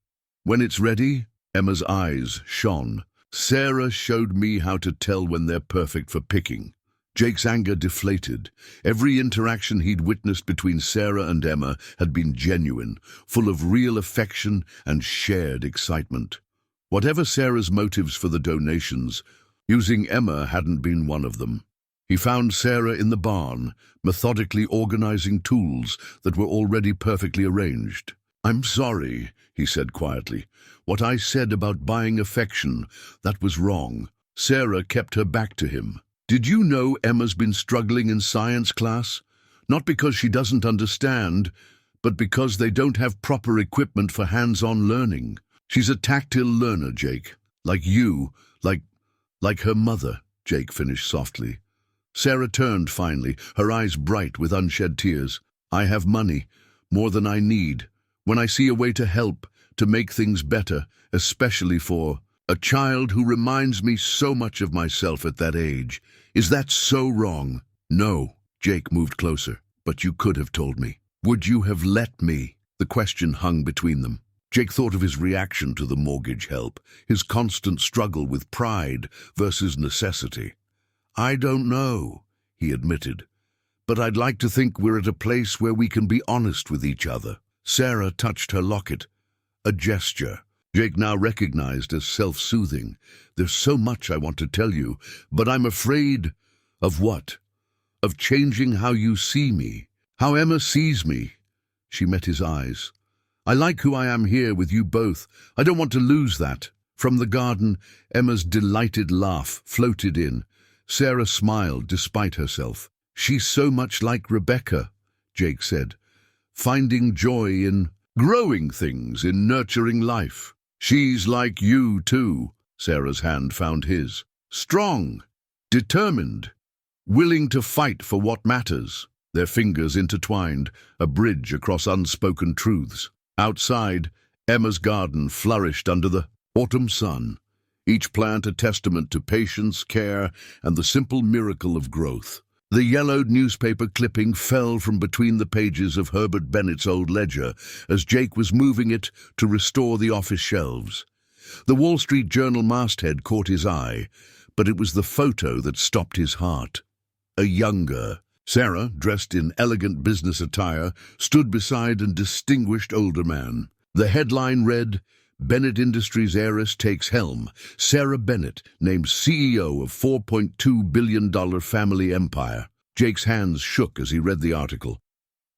"When it's ready?" Emma's eyes shone. "Sarah showed me how to tell when they're perfect for picking." Jake's anger deflated. Every interaction he'd witnessed between Sarah and Emma had been genuine, full of real affection and shared excitement. Whatever Sarah's motives for the donations, using Emma hadn't been one of them. He found Sarah in the barn, methodically organizing tools that were already perfectly arranged. "I'm sorry," he said quietly. "What I said about buying affection, that was wrong." Sarah kept her back to him. "Did you know Emma's been struggling in science class? Not because she doesn't understand, but because they don't have proper equipment for hands-on learning. She's a tactile learner, Jake. Like you, like her mother," Jake finished softly. Sarah turned finally, her eyes bright with unshed tears. "I have money, more than I need. When I see a way to help, to make things better, especially for a child who reminds me so much of myself at that age. Is that so wrong?" "No," Jake moved closer. "But you could have told me. Would you have let me?" The question hung between them. Jake thought of his reaction to the mortgage help, his constant struggle with pride versus necessity. "I don't know," he admitted. "But I'd like to think we're at a place where we can be honest with each other." Sarah touched her locket, a gesture Jake now recognized as self-soothing. "There's so much I want to tell you, but I'm afraid." "Of what?" "Of changing how you see me, how Emma sees me." She met his eyes. "I like who I am here with you both. I don't want to lose that." From the garden, Emma's delighted laugh floated in. Sarah smiled despite herself. "She's so much like Rebecca," Jake said, "finding joy in growing things, in nurturing life." "She's like you too," Sarah's hand found his. "Strong, determined, willing to fight for what matters." Their fingers intertwined, a bridge across unspoken truths. Outside, Emma's garden flourished under the autumn sun, each plant a testament to patience, care, and the simple miracle of growth. The yellowed newspaper clipping fell from between the pages of Herbert Bennett's old ledger as Jake was moving it to restore the office shelves. The Wall Street Journal masthead caught his eye, but it was the photo that stopped his heart. A younger Sarah, dressed in elegant business attire, stood beside a distinguished older man. The headline read, "Bennett Industries heiress takes helm. Sarah Bennett, named CEO of $4.2 billion family empire." Jake's hands shook as he read the article.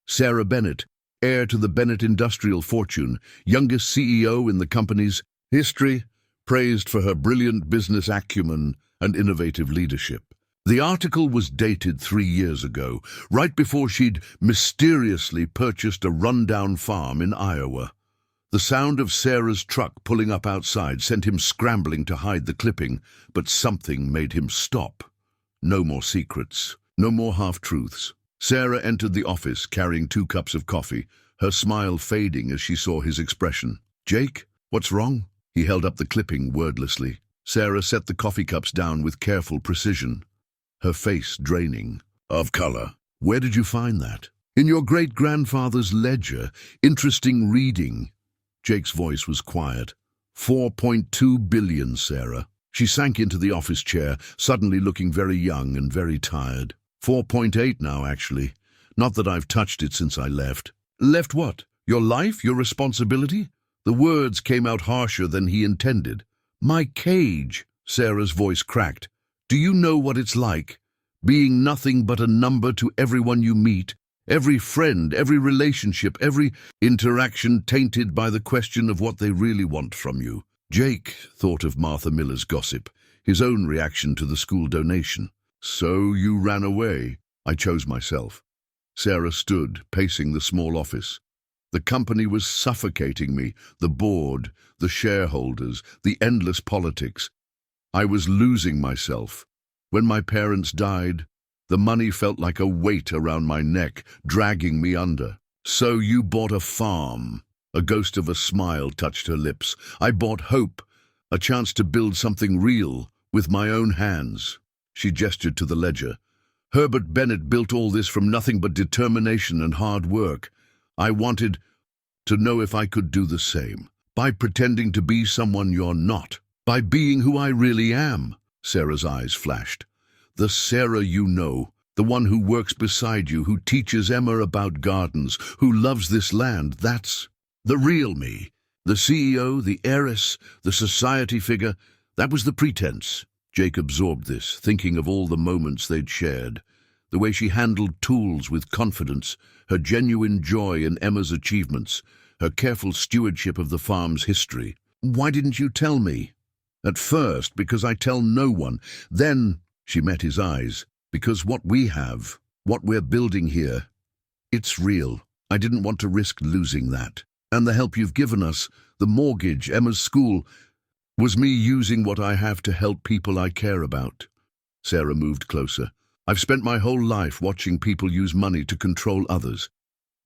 Sarah Bennett, heir to the Bennett industrial fortune, youngest CEO in the company's history, praised for her brilliant business acumen and innovative leadership. The article was dated 3 years ago, right before she'd mysteriously purchased a rundown farm in Iowa. The sound of Sarah's truck pulling up outside sent him scrambling to hide the clipping, but something made him stop. No more secrets, no more half-truths. Sarah entered the office carrying 2 cups of coffee, her smile fading as she saw his expression. "Jake, what's wrong?" He held up the clipping wordlessly. Sarah set the coffee cups down with careful precision, her face draining. "Of color. Where did you find that?" "In your great-grandfather's ledger. Interesting reading." Jake's voice was quiet. $4.2 billion, Sarah." She sank into the office chair, suddenly looking very young and very tired. 4.8 now, actually. Not that I've touched it since I left." "Left what? Your life? Your responsibility?" The words came out harsher than he intended. "My cage," Sarah's voice cracked. "Do you know what it's like? Being nothing but a number to everyone you meet, every friend, every relationship, every interaction tainted by the question of what they really want from you." Jake thought of Martha Miller's gossip, his own reaction to the school donation. "So you ran away?" "I chose myself." Sarah stood, pacing the small office. The company was suffocating me, the board, the shareholders, the endless politics. I was losing myself. When my parents died, the money felt like a weight around my neck, dragging me under. "So you bought a farm." A ghost of a smile touched her lips. "I bought hope, a chance to build something real, with my own hands." She gestured to the ledger. Herbert Bennett built all this from nothing but determination and hard work. I wanted to know if I could do the same. By pretending to be someone you're not. By being who I really am." Sarah's eyes flashed. "The Sarah you know. The one who works beside you, who teaches Emma about gardens, who loves this land. That's the real me. The CEO, the heiress, the society figure. That was the pretense." Jake absorbed this, thinking of all the moments they'd shared. The way she handled tools with confidence, her genuine joy in Emma's achievements, her careful stewardship of the farm's history. "Why didn't you tell me?" "At first, because I tell no one. Then," she met his eyes, "because what we have, what we're building here, it's real. I didn't want to risk losing that. And the help you've given us, the mortgage, Emma's school, was me using what I have to help people I care about." Sarah moved closer. "I've spent my whole life watching people use money to control others.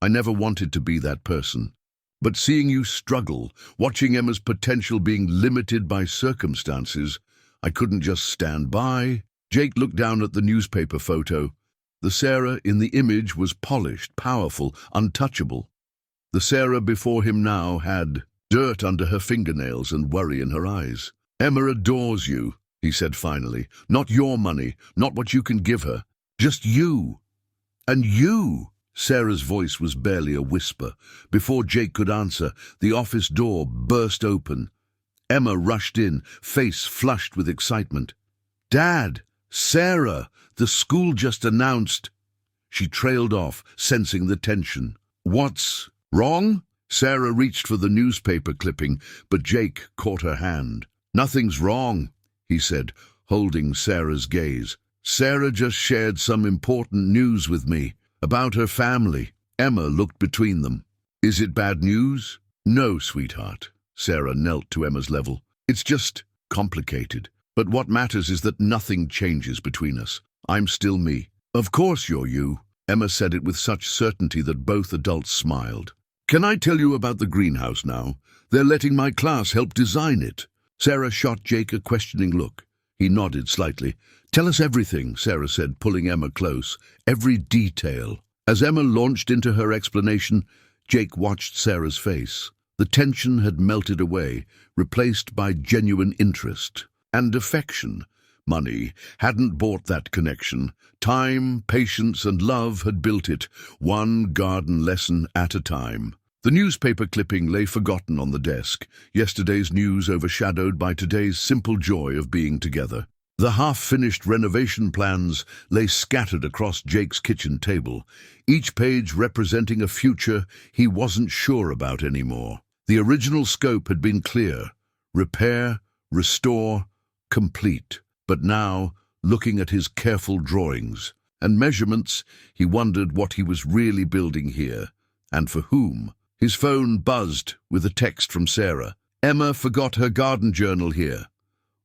I never wanted to be that person. But seeing you struggle, watching Emma's potential being limited by circumstances, I couldn't just stand by." Jake looked down at the newspaper photo. The Sarah in the image was polished, powerful, untouchable. The Sarah before him now had dirt under her fingernails and worry in her eyes. "Emma adores you," he said finally. "Not your money, not what you can give her. Just you. And you." Sarah's voice was barely a whisper. Before Jake could answer, the office door burst open. Emma rushed in, face flushed with excitement. "Dad! Sarah! The school just announced." She trailed off, sensing the tension. "What's wrong?" Sarah reached for the newspaper clipping, but Jake caught her hand. "Nothing's wrong," he said, holding Sarah's gaze. "Sarah just shared some important news with me, about her family." Emma looked between them. "Is it bad news?" "No, sweetheart." Sarah knelt to Emma's level. "It's just complicated. But what matters is that nothing changes between us. I'm still me." "Of course you're you." Emma said it with such certainty that both adults smiled. "Can I tell you about the greenhouse now? They're letting my class help design it." Sarah shot Jake a questioning look. He nodded slightly. "Tell us everything," Sarah said, pulling Emma close. "Every detail." As Emma launched into her explanation, Jake watched Sarah's face. The tension had melted away, replaced by genuine interest and affection. Money hadn't bought that connection. Time, patience, and love had built it, one garden lesson at a time. The newspaper clipping lay forgotten on the desk, yesterday's news overshadowed by today's simple joy of being together. The half-finished renovation plans lay scattered across Jake's kitchen table, each page representing a future he wasn't sure about anymore. The original scope had been clear: repair, restore, complete. But now, looking at his careful drawings and measurements, he wondered what he was really building here, and for whom. His phone buzzed with a text from Sarah. "Emma forgot her garden journal here.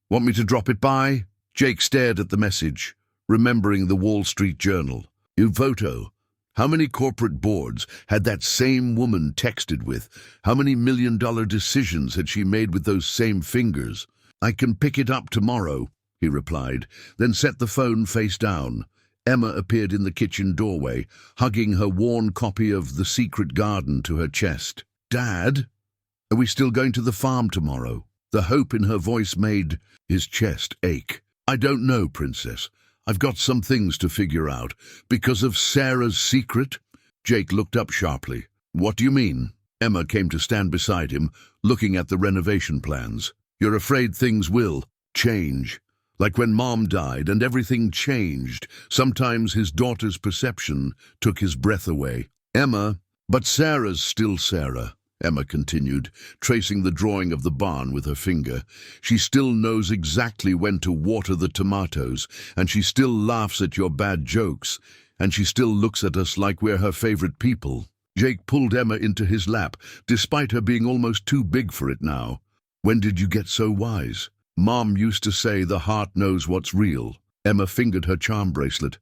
Want me to drop it by?" Jake stared at the message, remembering the Wall Street Journal. Photo. How many corporate boards had that same woman texted with? How many million-dollar decisions had she made with those same fingers? "I can pick it up tomorrow," he replied, then set the phone face down. Emma appeared in the kitchen doorway, hugging her worn copy of The Secret Garden to her chest. "Dad, are we still going to the farm tomorrow?" The hope in her voice made his chest ache. "I don't know, Princess. I've got some things to figure out." "Because of Sarah's secret?" Jake looked up sharply. "What do you mean?" Emma came to stand beside him, looking at the renovation plans. "You're afraid things will change. Like when Mom died and everything changed. Sometimes his daughter's perception took his breath away." "Emma, but Sarah's still Sarah," Emma continued, tracing the drawing of the barn with her finger. "She still knows exactly when to water the tomatoes, and she still laughs at your bad jokes, and she still looks at us like we're her favorite people." Jake pulled Emma into his lap, despite her being almost too big for it now. "When did you get so wise?" "Mom used to say the heart knows what's real." Emma fingered her charm bracelet.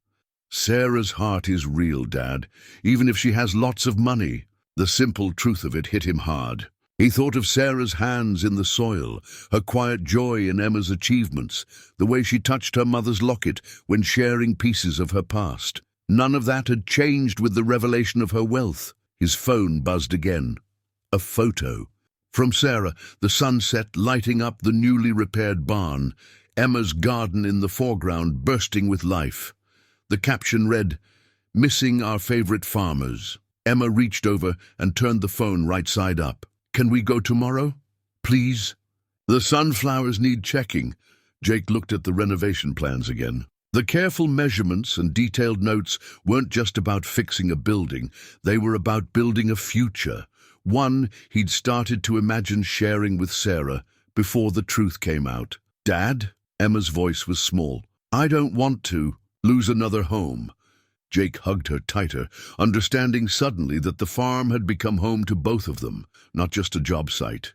"Sarah's heart is real, Dad, even if she has lots of money." The simple truth of it hit him hard. He thought of Sarah's hands in the soil, her quiet joy in Emma's achievements, the way she touched her mother's locket when sharing pieces of her past. None of that had changed with the revelation of her wealth. His phone buzzed again. A photo. From Sarah, the sunset lighting up the newly repaired barn, Emma's garden in the foreground bursting with life. The caption read, "Missing our favorite farmers." Emma reached over and turned the phone right side up. "Can we go tomorrow? Please?" "The sunflowers need checking." Jake looked at the renovation plans again. The careful measurements and detailed notes weren't just about fixing a building, they were about building a future. One he'd started to imagine sharing with Sarah before the truth came out. "Dad?" Emma's voice was small. "I don't want to lose another home." Jake hugged her tighter, understanding suddenly that the farm had become home to both of them, not just a job site.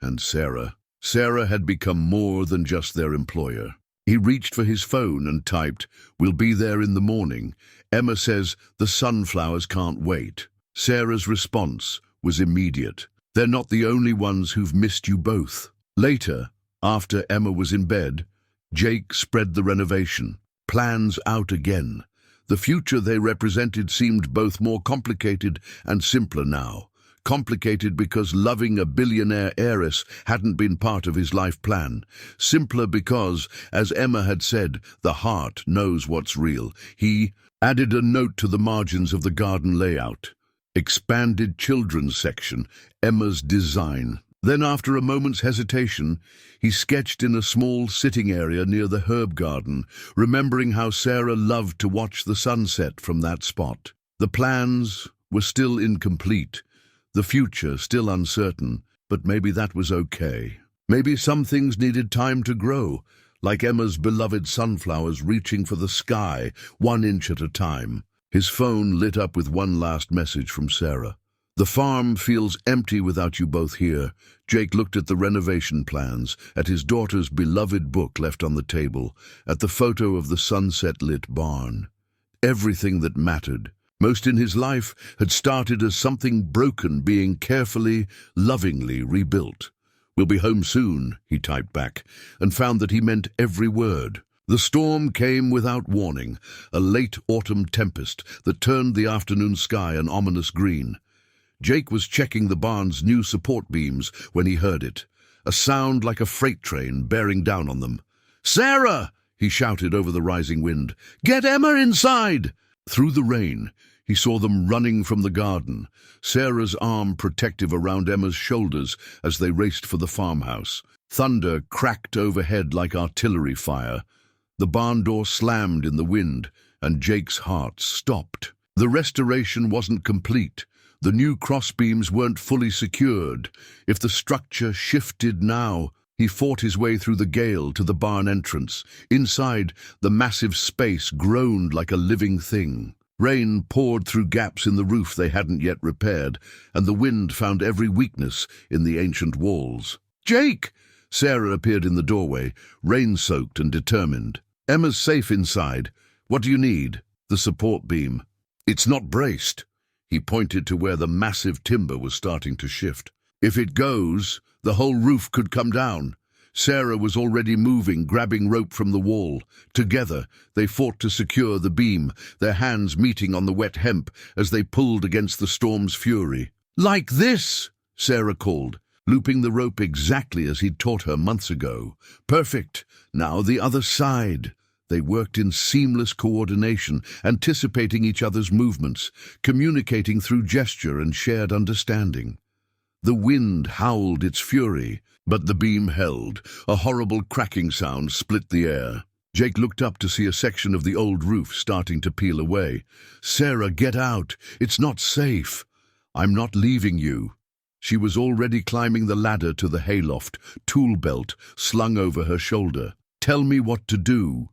And Sarah had become more than just their employer. He reached for his phone and typed, "We'll be there in the morning. Emma says the sunflowers can't wait." Sarah's response was immediate. "They're not the only ones who've missed you both." Later, after Emma was in bed, Jake spread the renovation plans out again. The future they represented seemed both more complicated and simpler now. Complicated because loving a billionaire heiress hadn't been part of his life plan. Simpler because, as Emma had said, the heart knows what's real. He added a note to the margins of the garden layout. Expanded children's section, Emma's design. Then, after a moment's hesitation, he sketched in a small sitting area near the herb garden, remembering how Sarah loved to watch the sunset from that spot. The plans were still incomplete, the future still uncertain, but maybe that was okay. Maybe some things needed time to grow, like Emma's beloved sunflowers reaching for the sky, 1 inch at a time. His phone lit up with one last message from Sarah. "The farm feels empty without you both here." Jake looked at the renovation plans, at his daughter's beloved book left on the table, at the photo of the sunset-lit barn. Everything that mattered, most in his life, had started as something broken being carefully, lovingly rebuilt. "We'll be home soon," he typed back, and found that he meant every word. The storm came without warning, a late autumn tempest that turned the afternoon sky an ominous green. Jake was checking the barn's new support beams when he heard it, a sound like a freight train bearing down on them. "Sarah!" he shouted over the rising wind. "Get Emma inside!" Through the rain, he saw them running from the garden, Sarah's arm protective around Emma's shoulders as they raced for the farmhouse. Thunder cracked overhead like artillery fire. The barn door slammed in the wind, and Jake's heart stopped. The restoration wasn't complete. The new crossbeams weren't fully secured. If the structure shifted now, he fought his way through the gale to the barn entrance. Inside, the massive space groaned like a living thing. Rain poured through gaps in the roof they hadn't yet repaired, and the wind found every weakness in the ancient walls. "Jake!" Sarah appeared in the doorway, rain-soaked and determined. "Emma's safe inside. What do you need?" "The support beam." "It's not braced." He pointed to where the massive timber was starting to shift. "If it goes, the whole roof could come down." Sarah was already moving, grabbing rope from the wall. Together, they fought to secure the beam, their hands meeting on the wet hemp as they pulled against the storm's fury. "Like this!" Sarah called, looping the rope exactly as he'd taught her months ago. "Perfect! Now the other side." They worked in seamless coordination, anticipating each other's movements, communicating through gesture and shared understanding. The wind howled its fury, but the beam held. A horrible cracking sound split the air. Jake looked up to see a section of the old roof starting to peel away. "Sarah, get out! It's not safe." "I'm not leaving you." She was already climbing the ladder to the hayloft, tool belt slung over her shoulder. "Tell me what to do."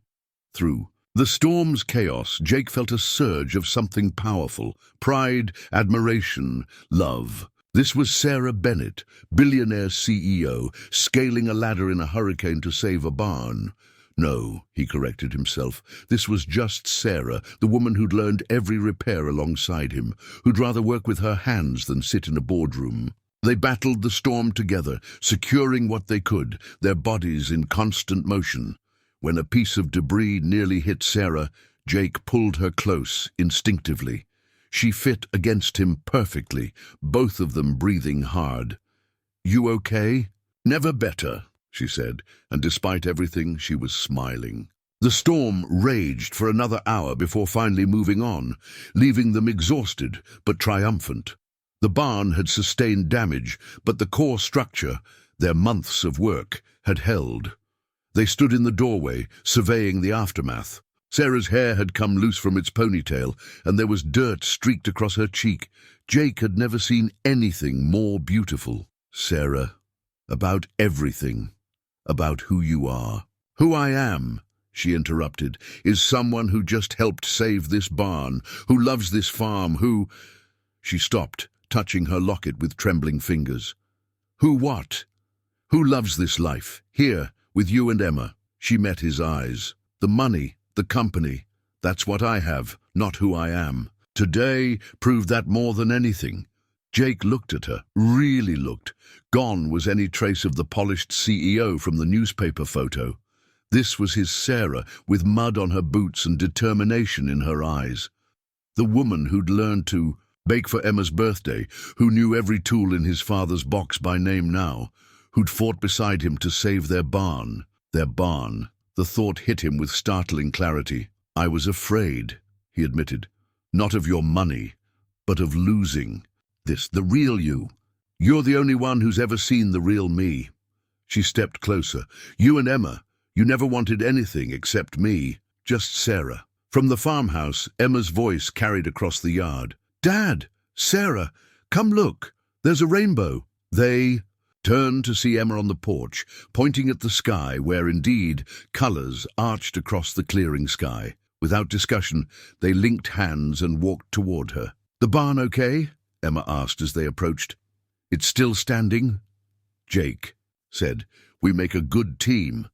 Through the storm's chaos, Jake felt a surge of something powerful: pride, admiration, love. This was Sarah Bennett, billionaire CEO, scaling a ladder in a hurricane to save a barn. No, he corrected himself, this was just Sarah, the woman who'd learned every repair alongside him, who'd rather work with her hands than sit in a boardroom. They battled the storm together, securing what they could, their bodies in constant motion. When a piece of debris nearly hit Sarah, Jake pulled her close, instinctively. She fit against him perfectly, both of them breathing hard. "You okay?" "Never better," she said, and despite everything, she was smiling. The storm raged for another hour before finally moving on, leaving them exhausted but triumphant. The barn had sustained damage, but the core structure, their months of work, had held. They stood in the doorway, surveying the aftermath. Sarah's hair had come loose from its ponytail, and there was dirt streaked across her cheek. Jake had never seen anything more beautiful. "Sarah, about everything, about who you are." "Who I am," she interrupted, "is someone who just helped save this barn, who loves this farm, who—" She stopped, touching her locket with trembling fingers. "Who what?" "Who loves this life, here, with you and Emma." She met his eyes. "The money, the company, that's what I have, not who I am. Today proved that more than anything." Jake looked at her, really looked. Gone was any trace of the polished CEO from the newspaper photo. This was his Sarah, with mud on her boots and determination in her eyes. The woman who'd learned to bake for Emma's birthday, who knew every tool in his father's box by name now, who'd fought beside him to save their barn. Their barn. The thought hit him with startling clarity. "I was afraid," he admitted. "Not of your money, but of losing. The real you. You're the only one who's ever seen the real me." She stepped closer. "You and Emma, you never wanted anything except me, just Sarah." From the farmhouse, Emma's voice carried across the yard. "Dad! Sarah! Come look! There's a rainbow!" They turned to see Emma on the porch, pointing at the sky where, indeed, colors arched across the clearing sky. Without discussion, they linked hands and walked toward her. "The barn okay?" Emma asked as they approached. "It's still standing?" Jake said, "We make a good team."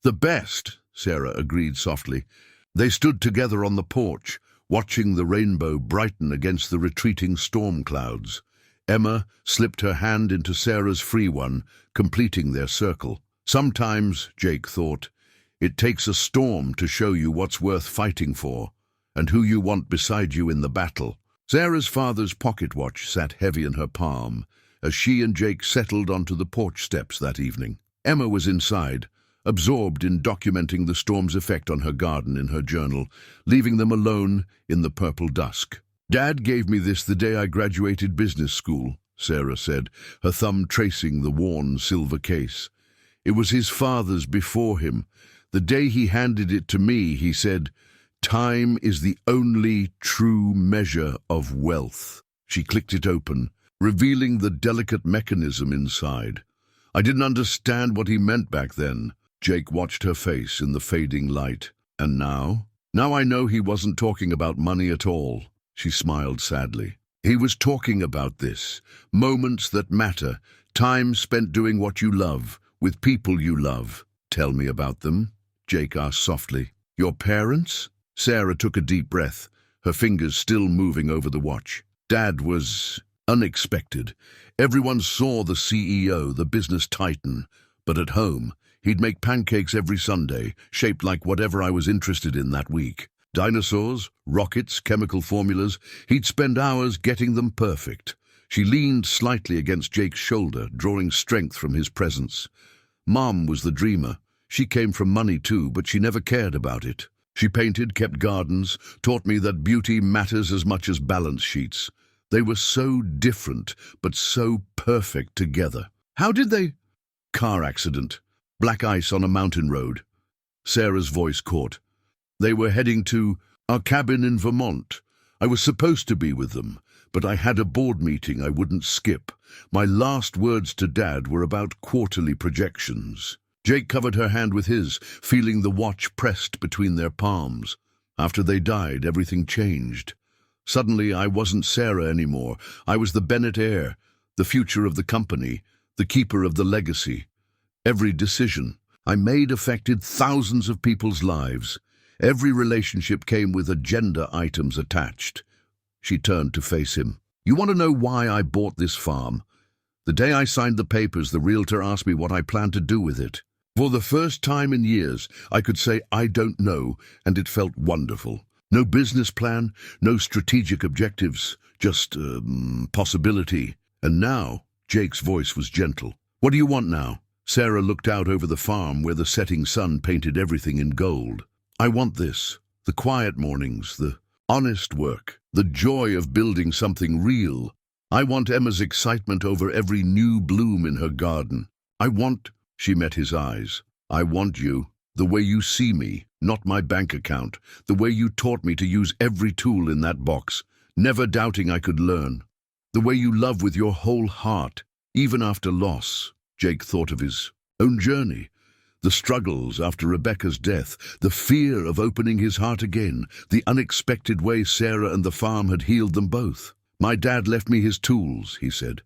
"The best," Sarah agreed softly. They stood together on the porch, watching the rainbow brighten against the retreating storm clouds. Emma slipped her hand into Sarah's free one, completing their circle. Sometimes, Jake thought, it takes a storm to show you what's worth fighting for, and who you want beside you in the battle. Sarah's father's pocket watch sat heavy in her palm as she and Jake settled onto the porch steps that evening. Emma was inside, absorbed in documenting the storm's effect on her garden in her journal, leaving them alone in the purple dusk. "Dad gave me this the day I graduated business school," Sarah said, her thumb tracing the worn silver case. "It was his father's before him. The day he handed it to me, he said, 'Time is the only true measure of wealth.'" She clicked it open, revealing the delicate mechanism inside. "I didn't understand what he meant back then." Jake watched her face in the fading light. "And now? Now I know he wasn't talking about money at all." She smiled sadly. "He was talking about this. Moments that matter. Time spent doing what you love, with people you love." "Tell me about them," Jake asked softly. "Your parents?" Sarah took a deep breath, her fingers still moving over the watch. "Dad was unexpected. Everyone saw the CEO, the business titan, but at home, he'd make pancakes every Sunday, shaped like whatever I was interested in that week. Dinosaurs, rockets, chemical formulas, he'd spend hours getting them perfect." She leaned slightly against Jake's shoulder, drawing strength from his presence. "Mom was the dreamer. She came from money too, but she never cared about it. She painted, kept gardens, taught me that beauty matters as much as balance sheets. They were so different, but so perfect together." "How did they—" "Car accident. Black ice on a mountain road." Sarah's voice caught. "They were heading to our cabin in Vermont. I was supposed to be with them, but I had a board meeting I wouldn't skip. My last words to Dad were about quarterly projections." Jake covered her hand with his, feeling the watch pressed between their palms. "After they died, everything changed. Suddenly, I wasn't Sarah anymore. I was the Bennett heir, the future of the company, the keeper of the legacy. Every decision I made affected thousands of people's lives. Every relationship came with agenda items attached." She turned to face him. "You want to know why I bought this farm? The day I signed the papers, the realtor asked me what I planned to do with it. For the first time in years, I could say I don't know, and it felt wonderful. No business plan, no strategic objectives, just possibility. And now, Jake's voice was gentle. What do you want now? Sarah looked out over the farm where the setting sun painted everything in gold. I want this. The quiet mornings, the honest work, the joy of building something real. I want Emma's excitement over every new bloom in her garden. I want, she met his eyes, I want you, the way you see me, not my bank account, the way you taught me to use every tool in that box, never doubting I could learn. The way you love with your whole heart, even after loss. Jake thought of his own journey, the struggles after Rebecca's death, the fear of opening his heart again, the unexpected way Sarah and the farm had healed them both. My dad left me his tools, he said.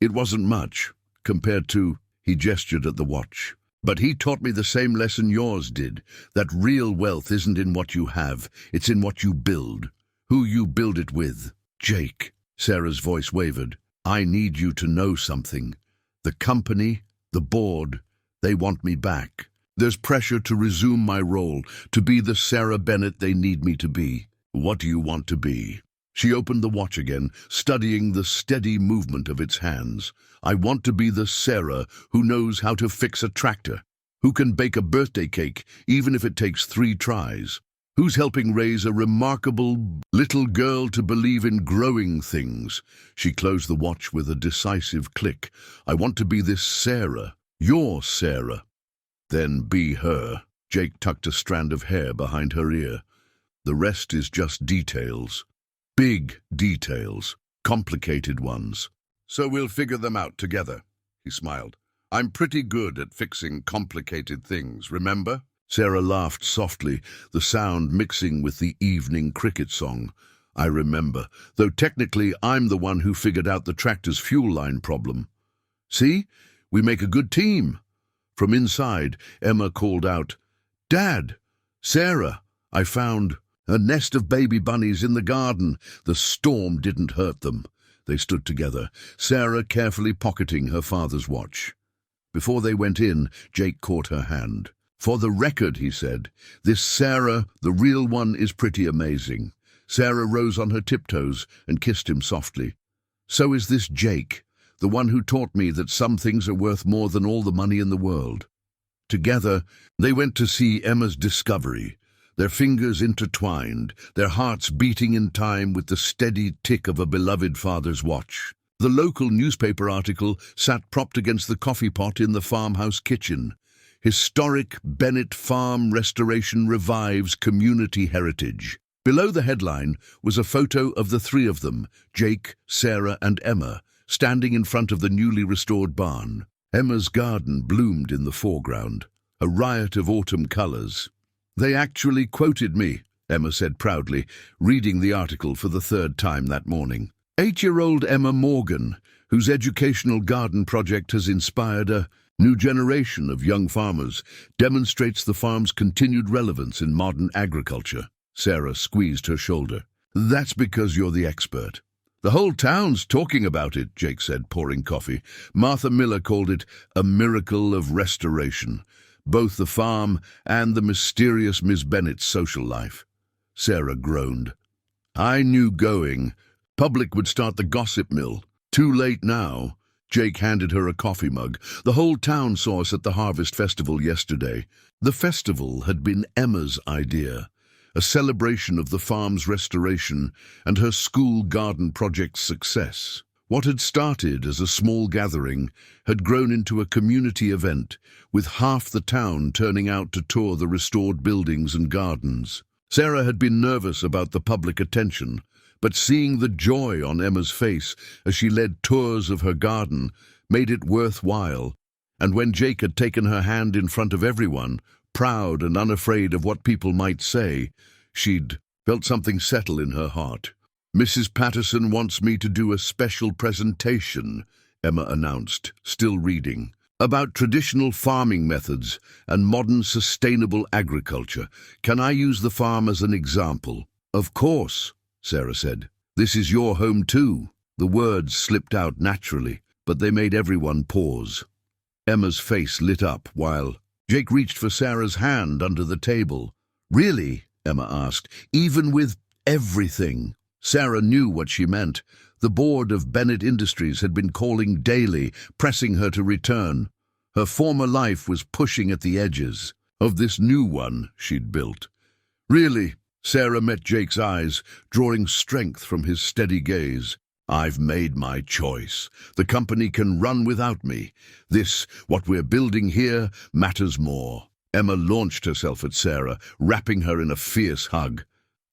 It wasn't much, compared to, he gestured at the watch. But he taught me the same lesson yours did, that real wealth isn't in what you have, it's in what you build, who you build it with. Jake, Sarah's voice wavered, I need you to know something. The company, the board, they want me back. There's pressure to resume my role, to be the Sarah Bennett they need me to be. What do you want to be? She opened the watch again, studying the steady movement of its hands. I want to be the Sarah who knows how to fix a tractor, who can bake a birthday cake even if it takes 3 tries, who's helping raise a remarkable little girl to believe in growing things. She closed the watch with a decisive click. I want to be this Sarah, your Sarah. Then be her. Jake tucked a strand of hair behind her ear. The rest is just details. Big details. Complicated ones. So we'll figure them out together, he smiled. I'm pretty good at fixing complicated things, remember? Sarah laughed softly, the sound mixing with the evening cricket song. I remember, though technically I'm the one who figured out the tractor's fuel line problem. See? We make a good team. From inside, Emma called out, Dad! Sarah! I found a nest of baby bunnies in the garden. The storm didn't hurt them. They stood together, Sarah carefully pocketing her father's watch. Before they went in, Jake caught her hand. For the record, he said, this Sarah, the real one, is pretty amazing. Sarah rose on her tiptoes and kissed him softly. So is this Jake, the one who taught me that some things are worth more than all the money in the world. Together, they went to see Emma's discovery, their fingers intertwined, their hearts beating in time with the steady tick of a beloved father's watch. The local newspaper article sat propped against the coffee pot in the farmhouse kitchen. Historic Bennett Farm Restoration Revives Community Heritage. Below the headline was a photo of the 3 of them, Jake, Sarah, and Emma, standing in front of the newly restored barn. Emma's garden bloomed in the foreground, a riot of autumn colors. They actually quoted me, Emma said proudly, reading the article for the 3rd time that morning. 8-year-old Emma Morgan, whose educational garden project has inspired a new generation of young farmers, demonstrates the farm's continued relevance in modern agriculture. Sarah squeezed her shoulder. That's because you're the expert. The whole town's talking about it, Jake said, pouring coffee. Martha Miller called it a miracle of restoration, both the farm and the mysterious Miss Bennett's social life. Sarah groaned. I knew public would start the gossip mill. Too late now. Jake handed her a coffee mug. The whole town saw us at the Harvest Festival yesterday. The festival had been Emma's idea, a celebration of the farm's restoration and her school garden project's success. What had started as a small gathering had grown into a community event, with half the town turning out to tour the restored buildings and gardens. Sarah had been nervous about the public attention, but seeing the joy on Emma's face as she led tours of her garden made it worthwhile. And when Jake had taken her hand in front of everyone, proud and unafraid of what people might say, she'd felt something settle in her heart. Mrs. Patterson wants me to do a special presentation, Emma announced, still reading, about traditional farming methods and modern sustainable agriculture. Can I use the farm as an example? Of course, Sarah said. This is your home too. The words slipped out naturally. but they made everyone pause. Emma's face lit up while Jake reached for Sarah's hand under the table. "Really?" Emma asked. "Even with everything?" Sarah knew what she meant. The board of Bennett Industries had been calling daily, pressing her to return. Her former life was pushing at the edges of this new one she'd built. "Really?" Sarah met Jake's eyes, drawing strength from his steady gaze. "I've made my choice. The company can run without me. What we're building here, matters more." Emma launched herself at Sarah, wrapping her in a fierce hug.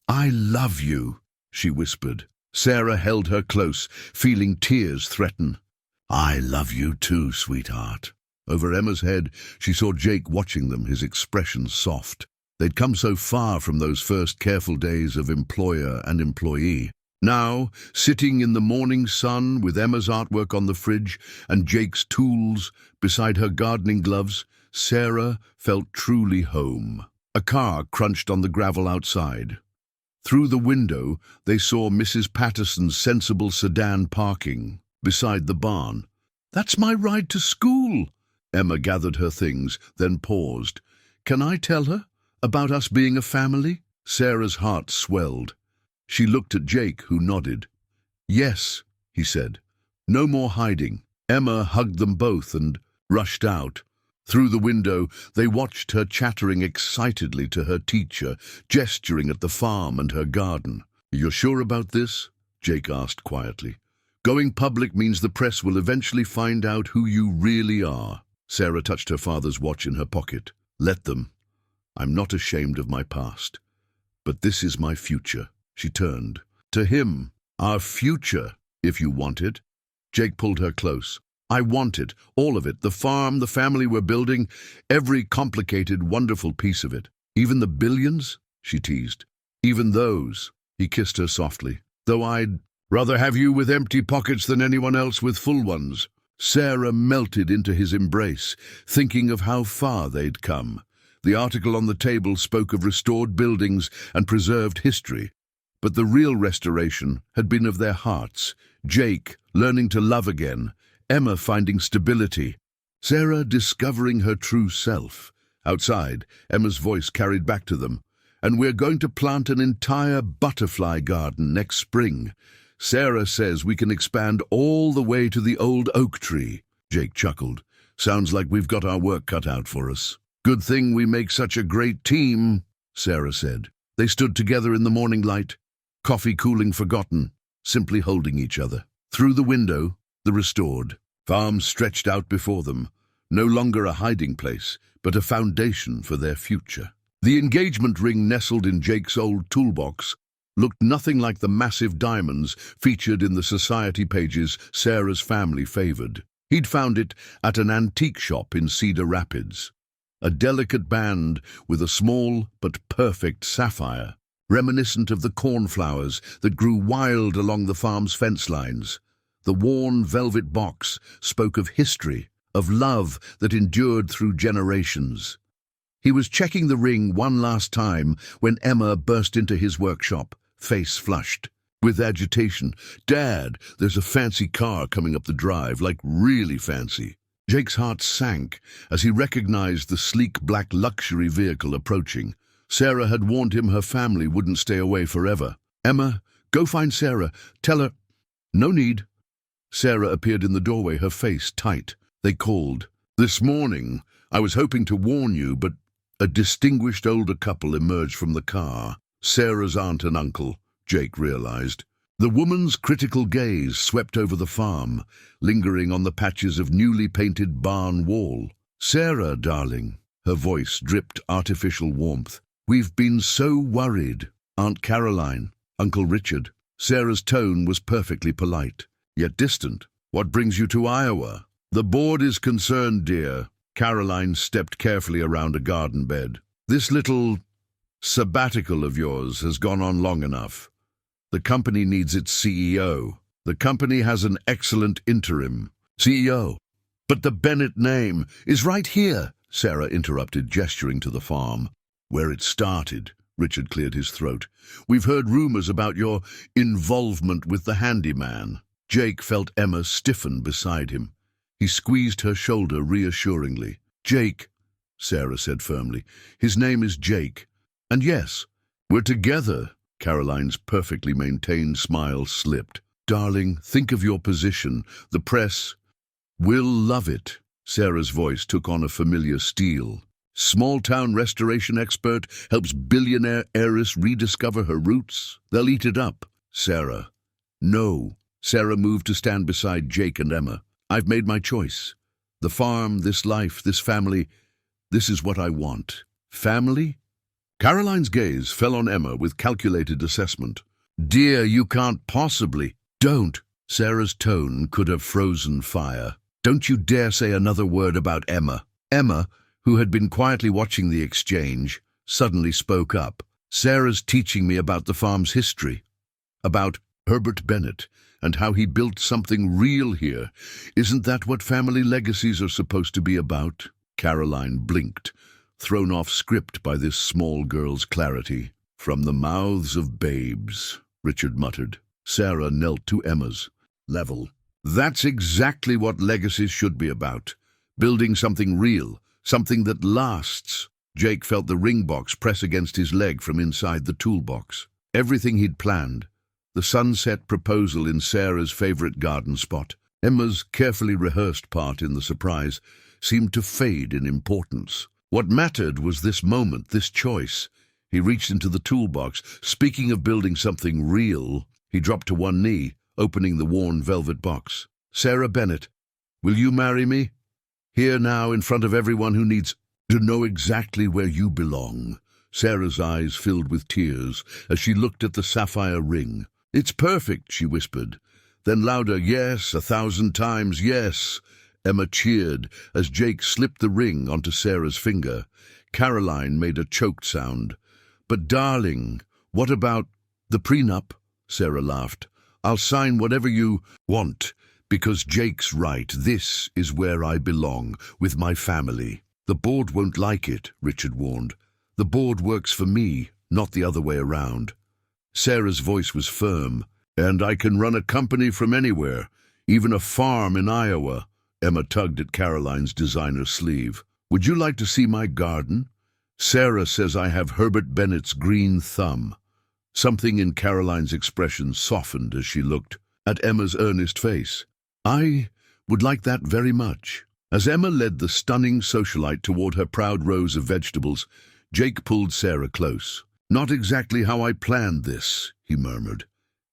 "I love you," she whispered. Sarah held her close, feeling tears threaten. "I love you too, sweetheart." Over Emma's head, she saw Jake watching them, his expression soft. They'd come so far from those first careful days of employer and employee. Now, sitting in the morning sun with Emma's artwork on the fridge and Jake's tools beside her gardening gloves, Sarah felt truly home. A car crunched on the gravel outside. Through the window, they saw Mrs. Patterson's sensible sedan parking beside the barn. "That's my ride to school." Emma gathered her things, then paused. "Can I tell her about us being a family?" Sarah's heart swelled. She looked at Jake, who nodded. "Yes," he said. "No more hiding." Emma hugged them both and rushed out. Through the window, they watched her chattering excitedly to her teacher, gesturing at the farm and her garden. "You're sure about this?" Jake asked quietly. "Going public means the press will eventually find out who you really are." Sarah touched her father's watch in her pocket. "Let them. I'm not ashamed of my past. But this is my future." She turned to him. "Our future, if you want it." Jake pulled her close. "I want it, all of it, the farm, the family we're building, every complicated, wonderful piece of it. Even the billions?" she teased. "Even those," he kissed her softly. "Though I'd rather have you with empty pockets than anyone else with full ones." Sarah melted into his embrace, thinking of how far they'd come. The article on the table spoke of restored buildings and preserved history. But the real restoration had been of their hearts. Jake learning to love again, Emma finding stability, Sarah discovering her true self. Outside, Emma's voice carried back to them. "And we're going to plant an entire butterfly garden next spring. Sarah says we can expand all the way to the old oak tree." Jake chuckled. "Sounds like we've got our work cut out for us." "Good thing we make such a great team," Sarah said. They stood together in the morning light, coffee cooling forgotten, simply holding each other. Through the window, the restored farm stretched out before them, no longer a hiding place, but a foundation for their future. The engagement ring nestled in Jake's old toolbox looked nothing like the massive diamonds featured in the society pages Sarah's family favored. He'd found it at an antique shop in Cedar Rapids. A delicate band with a small but perfect sapphire, reminiscent of the cornflowers that grew wild along the farm's fence lines. The worn velvet box spoke of history, of love that endured through generations. He was checking the ring one last time when Emma burst into his workshop, face flushed with agitation. "Dad, there's a fancy car coming up the drive, like really fancy." Jake's heart sank as he recognized the sleek black luxury vehicle approaching. Sarah had warned him her family wouldn't stay away forever. "Emma, go find Sarah. Tell her—" "No need." Sarah appeared in the doorway, her face tight. They called. "This morning, I was hoping to warn you, but—" A distinguished older couple emerged from the car. Sarah's aunt and uncle, Jake realized. The woman's critical gaze swept over the farm, lingering on the patches of newly painted barn wall. "Sarah, darling," her voice dripped artificial warmth. "We've been so worried. Aunt Caroline, Uncle Richard." Sarah's tone was perfectly polite, yet distant. "What brings you to Iowa?" "The board is concerned, dear." Caroline stepped carefully around a garden bed. "This little sabbatical of yours has gone on long enough. The company needs its CEO. The company has an excellent interim CEO. But the Bennett name is right here," Sarah interrupted, gesturing to the farm. "Where it started," Richard cleared his throat. "We've heard rumors about your involvement with the handyman." Jake felt Emma stiffen beside him. He squeezed her shoulder reassuringly. "Jake," Sarah said firmly. "His name is Jake. And yes, we're together." Caroline's perfectly maintained smile slipped. "Darling, think of your position. The press will love it." Sarah's voice took on a familiar steel. "Small-town restoration expert helps billionaire heiress rediscover her roots. They'll eat it up." "Sarah." "No." Sarah moved to stand beside Jake and Emma. "I've made my choice. The farm, this life, this family, this is what I want." "Family?" Caroline's gaze fell on Emma with calculated assessment. "Dear, you can't possibly—" "Don't." Sarah's tone could have frozen fire. "Don't you dare say another word about Emma." Emma, who had been quietly watching the exchange, suddenly spoke up. "Sarah's teaching me about the farm's history, about Herbert Bennett, and how he built something real here. Isn't that what family legacies are supposed to be about?" Caroline blinked, thrown off script by this small girl's clarity. "From the mouths of babes," Richard muttered. Sarah knelt to Emma's level. "That's exactly what legacies should be about. Building something real, something that lasts." Jake felt the ring box press against his leg from inside the toolbox. Everything he'd planned, the sunset proposal in Sarah's favorite garden spot, Emma's carefully rehearsed part in the surprise, seemed to fade in importance. What mattered was this moment, this choice. He reached into the toolbox. Speaking of building something real, he dropped to one knee, opening the worn velvet box. "Sarah Bennett, will you marry me? Here now, in front of everyone who needs to know exactly where you belong." Sarah's eyes filled with tears as she looked at the sapphire ring. "It's perfect," she whispered. Then louder, "Yes, 1,000 times, yes." Emma cheered as Jake slipped the ring onto Sarah's finger. Caroline made a choked sound. "But darling, what about the prenup?" Sarah laughed. "I'll sign whatever you want, because Jake's right. This is where I belong, with my family." "The board won't like it," Richard warned. "The board works for me, not the other way around." Sarah's voice was firm. "And I can run a company from anywhere, even a farm in Iowa." Emma tugged at Caroline's designer sleeve. "Would you like to see my garden? Sarah says I have Herbert Bennett's green thumb." Something in Caroline's expression softened as she looked at Emma's earnest face. "I would like that very much." As Emma led the stunning socialite toward her proud rows of vegetables, Jake pulled Sarah close. "Not exactly how I planned this," he murmured.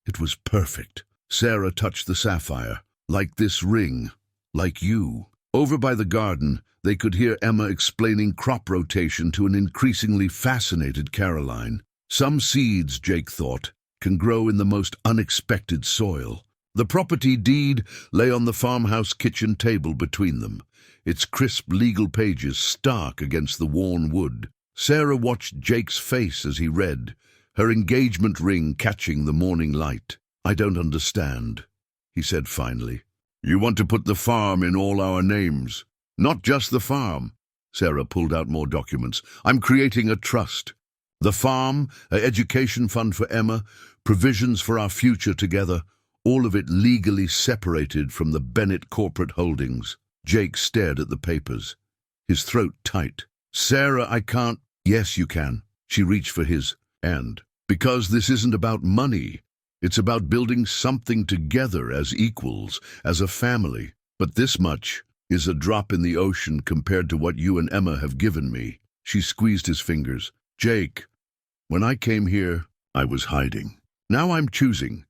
"It was perfect." Sarah touched the sapphire. "Like this ring. Like you." Over by the garden, they could hear Emma explaining crop rotation to an increasingly fascinated Caroline. Some seeds, Jake thought, can grow in the most unexpected soil. The property deed lay on the farmhouse kitchen table between them, its crisp legal pages stark against the worn wood. Sarah watched Jake's face as he read, her engagement ring catching the morning light. "I don't understand," he said finally. "You want to put the farm in all our names." "Not just the farm." Sarah pulled out more documents. "I'm creating a trust. The farm, an education fund for Emma, provisions for our future together, all of it legally separated from the Bennett corporate holdings." Jake stared at the papers, his throat tight. "Sarah, I can't." "Yes, you can." She reached for his hand. "Because this isn't about money. It's about building something together as equals, as a family. But this much is a drop in the ocean compared to what you and Emma have given me." She squeezed his fingers. "Jake, when I came here, I was hiding. Now I'm choosing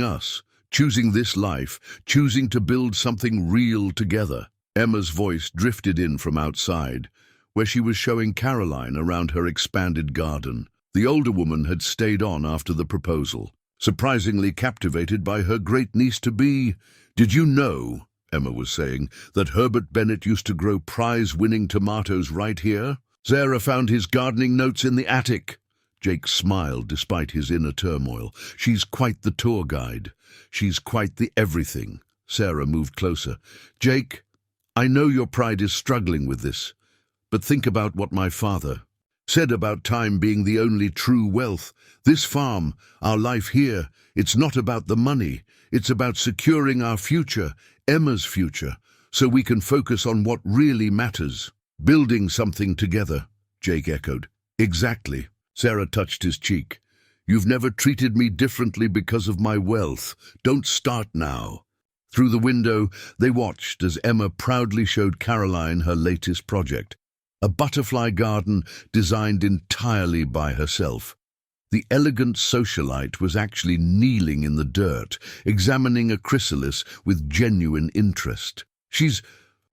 us, choosing this life, choosing to build something real together." Emma's voice drifted in from outside, where she was showing Caroline around her expanded garden. The older woman had stayed on after the proposal, surprisingly captivated by her great-niece-to-be. "Did you know," Emma was saying, "that Herbert Bennett used to grow prize-winning tomatoes right here? Sarah found his gardening notes in the attic." Jake smiled despite his inner turmoil. "She's quite the tour guide. She's quite the everything." Sarah moved closer. "Jake, I know your pride is struggling with this, but think about what my father—" Said about time being the only true wealth. This farm, our life here, it's not about the money. It's about securing our future, Emma's future, so we can focus on what really matters. Building something together, Jake echoed. Exactly. Sarah touched his cheek. You've never treated me differently because of my wealth. Don't start now. Through the window, they watched as Emma proudly showed Caroline her latest project, a butterfly garden designed entirely by herself. The elegant socialite was actually kneeling in the dirt, examining a chrysalis with genuine interest. She's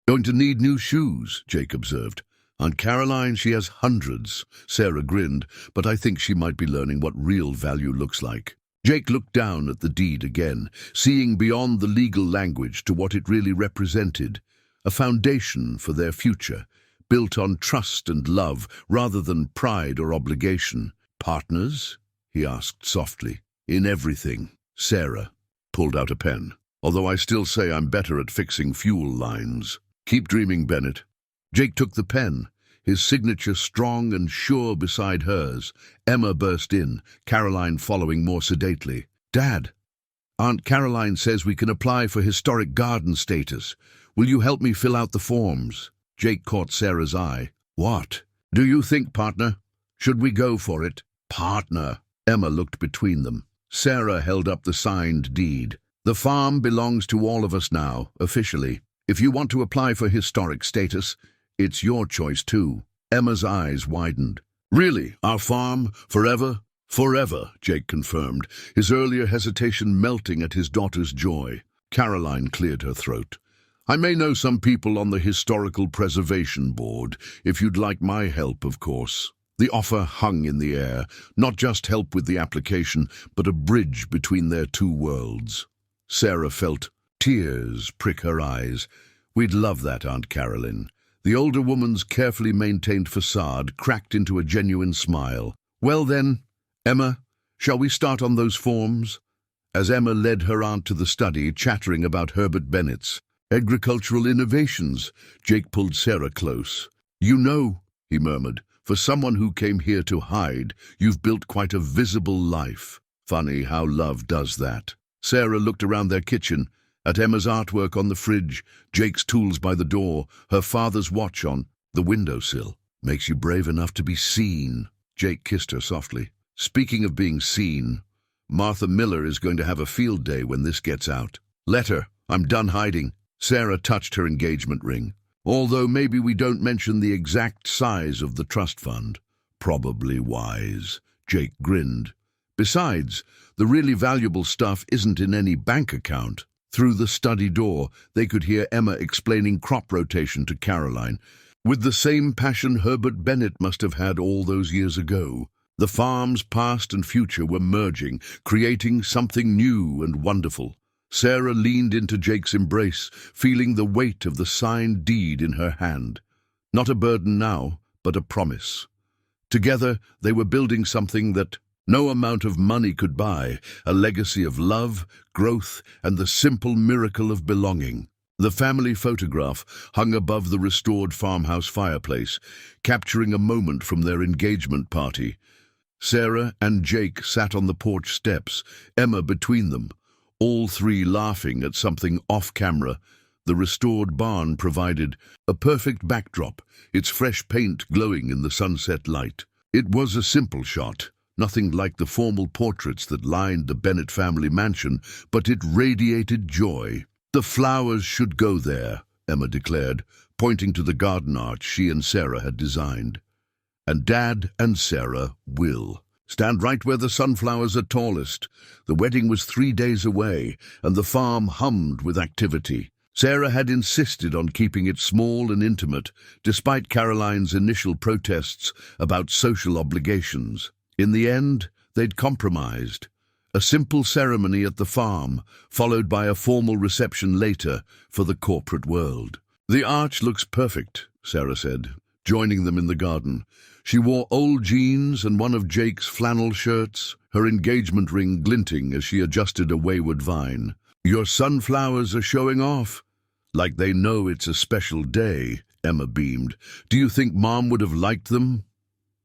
going to need new shoes, Jake observed. Aunt Caroline, she has hundreds. Sarah grinned, but I think she might be learning what real value looks like. Jake looked down at the deed again, seeing beyond the legal language to what it really represented, a foundation for their future, built on trust and love rather than pride or obligation. Partners? He asked softly. In everything. Sarah pulled out a pen. Although I still say I'm better at fixing fuel lines. Keep dreaming, Bennett. Jake took the pen, his signature strong and sure beside hers. Emma burst in, Caroline following more sedately. Dad, Aunt Caroline says we can apply for historic garden status. Will you help me fill out the forms? Jake caught Sarah's eye. What? Do you think, partner? Should we go for it? Partner. Emma looked between them. Sarah held up the signed deed. The farm belongs to all of us now, officially. If you want to apply for historic status, it's your choice too. Emma's eyes widened. Really? Our farm? Forever? Forever, Jake confirmed, his earlier hesitation melting at his daughter's joy. Caroline cleared her throat. I may know some people on the Historical Preservation Board, if you'd like my help, of course. The offer hung in the air, not just help with the application, but a bridge between their two worlds. Sarah felt tears prick her eyes. We'd love that, Aunt Caroline. The older woman's carefully maintained facade cracked into a genuine smile. Well then, Emma, shall we start on those forms? As Emma led her aunt to the study, chattering about Herbert Bennett's agricultural innovations, Jake pulled Sarah close. You know, he murmured, for someone who came here to hide, you've built quite a visible life. Funny how love does that. Sarah looked around their kitchen, at Emma's artwork on the fridge, Jake's tools by the door, her father's watch on the windowsill. Makes you brave enough to be seen. Jake kissed her softly. Speaking of being seen, Martha Miller is going to have a field day when this gets out. Let her. I'm done hiding. Sarah touched her engagement ring. Although maybe we don't mention the exact size of the trust fund. Probably wise. Jake grinned. Besides, the really valuable stuff isn't in any bank account. Through the study door, they could hear Emma explaining crop rotation to Caroline, with the same passion Herbert Bennett must have had all those years ago. The farm's past and future were merging, creating something new and wonderful. Sarah leaned into Jake's embrace, feeling the weight of the signed deed in her hand. Not a burden now, but a promise. Together, they were building something that no amount of money could buy, a legacy of love, growth, and the simple miracle of belonging. The family photograph hung above the restored farmhouse fireplace, capturing a moment from their engagement party. Sarah and Jake sat on the porch steps, Emma between them, all three laughing at something off-camera. The restored barn provided a perfect backdrop, its fresh paint glowing in the sunset light. It was a simple shot, nothing like the formal portraits that lined the Bennett family mansion, but it radiated joy. The flowers should go there, Emma declared, pointing to the garden arch she and Sarah had designed. And Dad and Sarah will stand right where the sunflowers are tallest. The wedding was 3 days away, and the farm hummed with activity. Sarah had insisted on keeping it small and intimate, despite Caroline's initial protests about social obligations. In the end, they'd compromised. A simple ceremony at the farm, followed by a formal reception later for the corporate world. The arch looks perfect, Sarah said, joining them in the garden. She wore old jeans and one of Jake's flannel shirts, her engagement ring glinting as she adjusted a wayward vine. Your sunflowers are showing off. Like they know it's a special day, Emma beamed. Do you think Mom would have liked them?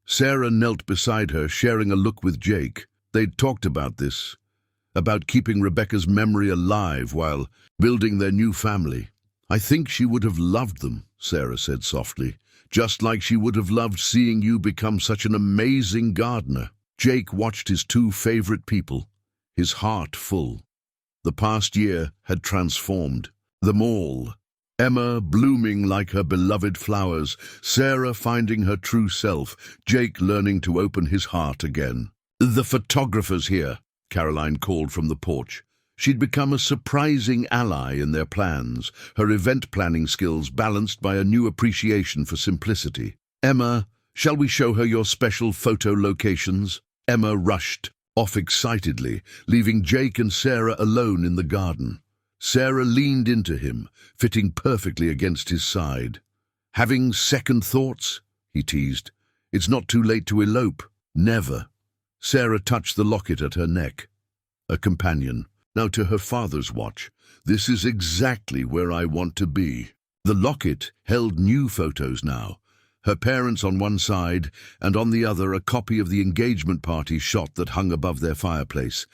Sarah knelt beside her, sharing a look with Jake. They'd talked about this, about keeping Rebecca's memory alive while building their new family. "I think she would have loved them," Sarah said softly, "just like she would have loved seeing you become such an amazing gardener." Jake watched his two favorite people, his heart full. The past year had transformed them all. Emma blooming like her beloved flowers, Sarah finding her true self, Jake learning to open his heart again. "The photographer's here," Caroline called from the porch. She'd become a surprising ally in their plans, her event planning skills balanced by a new appreciation for simplicity. "Emma, shall we show her your special photo locations?" Emma rushed off excitedly, leaving Jake and Sarah alone in the garden. Sarah leaned into him, fitting perfectly against his side. "Having second thoughts?" he teased. "It's not too late to elope." "Never." Sarah touched the locket at her neck. A companion. Now to her father's watch. "This is exactly where I want to be." The locket held new photos now. Her parents on one side, and on the other a copy of the engagement party shot that hung above their fireplace.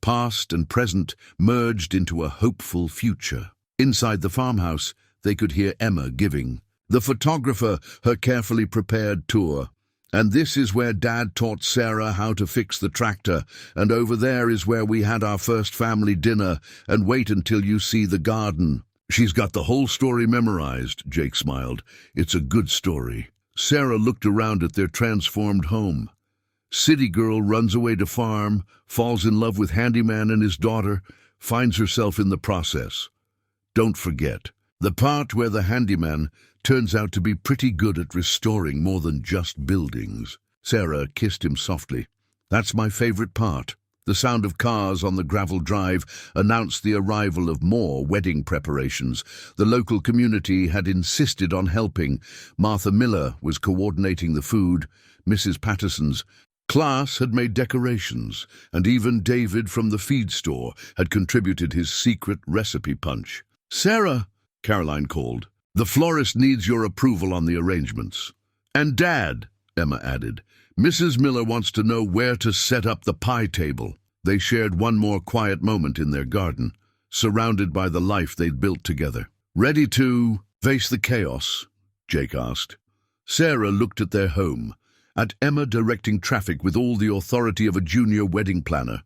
Past and present merged into a hopeful future. Inside the farmhouse, they could hear Emma giving the photographer her carefully prepared tour. "And this is where Dad taught Sarah how to fix the tractor, and over there is where we had our first family dinner, and wait until you see the garden." "She's got the whole story memorized," Jake smiled. "It's a good story." Sarah looked around at their transformed home. City girl runs away to farm, falls in love with handyman and his daughter, finds herself in the process. Don't forget the part where the handyman turns out to be pretty good at restoring more than just buildings. Sarah kissed him softly. "That's my favorite part." The sound of cars on the gravel drive announced the arrival of more wedding preparations. The local community had insisted on helping. Martha Miller was coordinating the food. Mrs. Patterson's class had made decorations, and even David from the feed store had contributed his secret recipe punch. "Sarah," Caroline called, "the florist needs your approval on the arrangements." "And Dad," Emma added, "Mrs. Miller wants to know where to set up the pie table." They shared one more quiet moment in their garden, surrounded by the life they'd built together. "Ready to face the chaos?" Jake asked. Sarah looked at their home, at Emma directing traffic with all the authority of a junior wedding planner,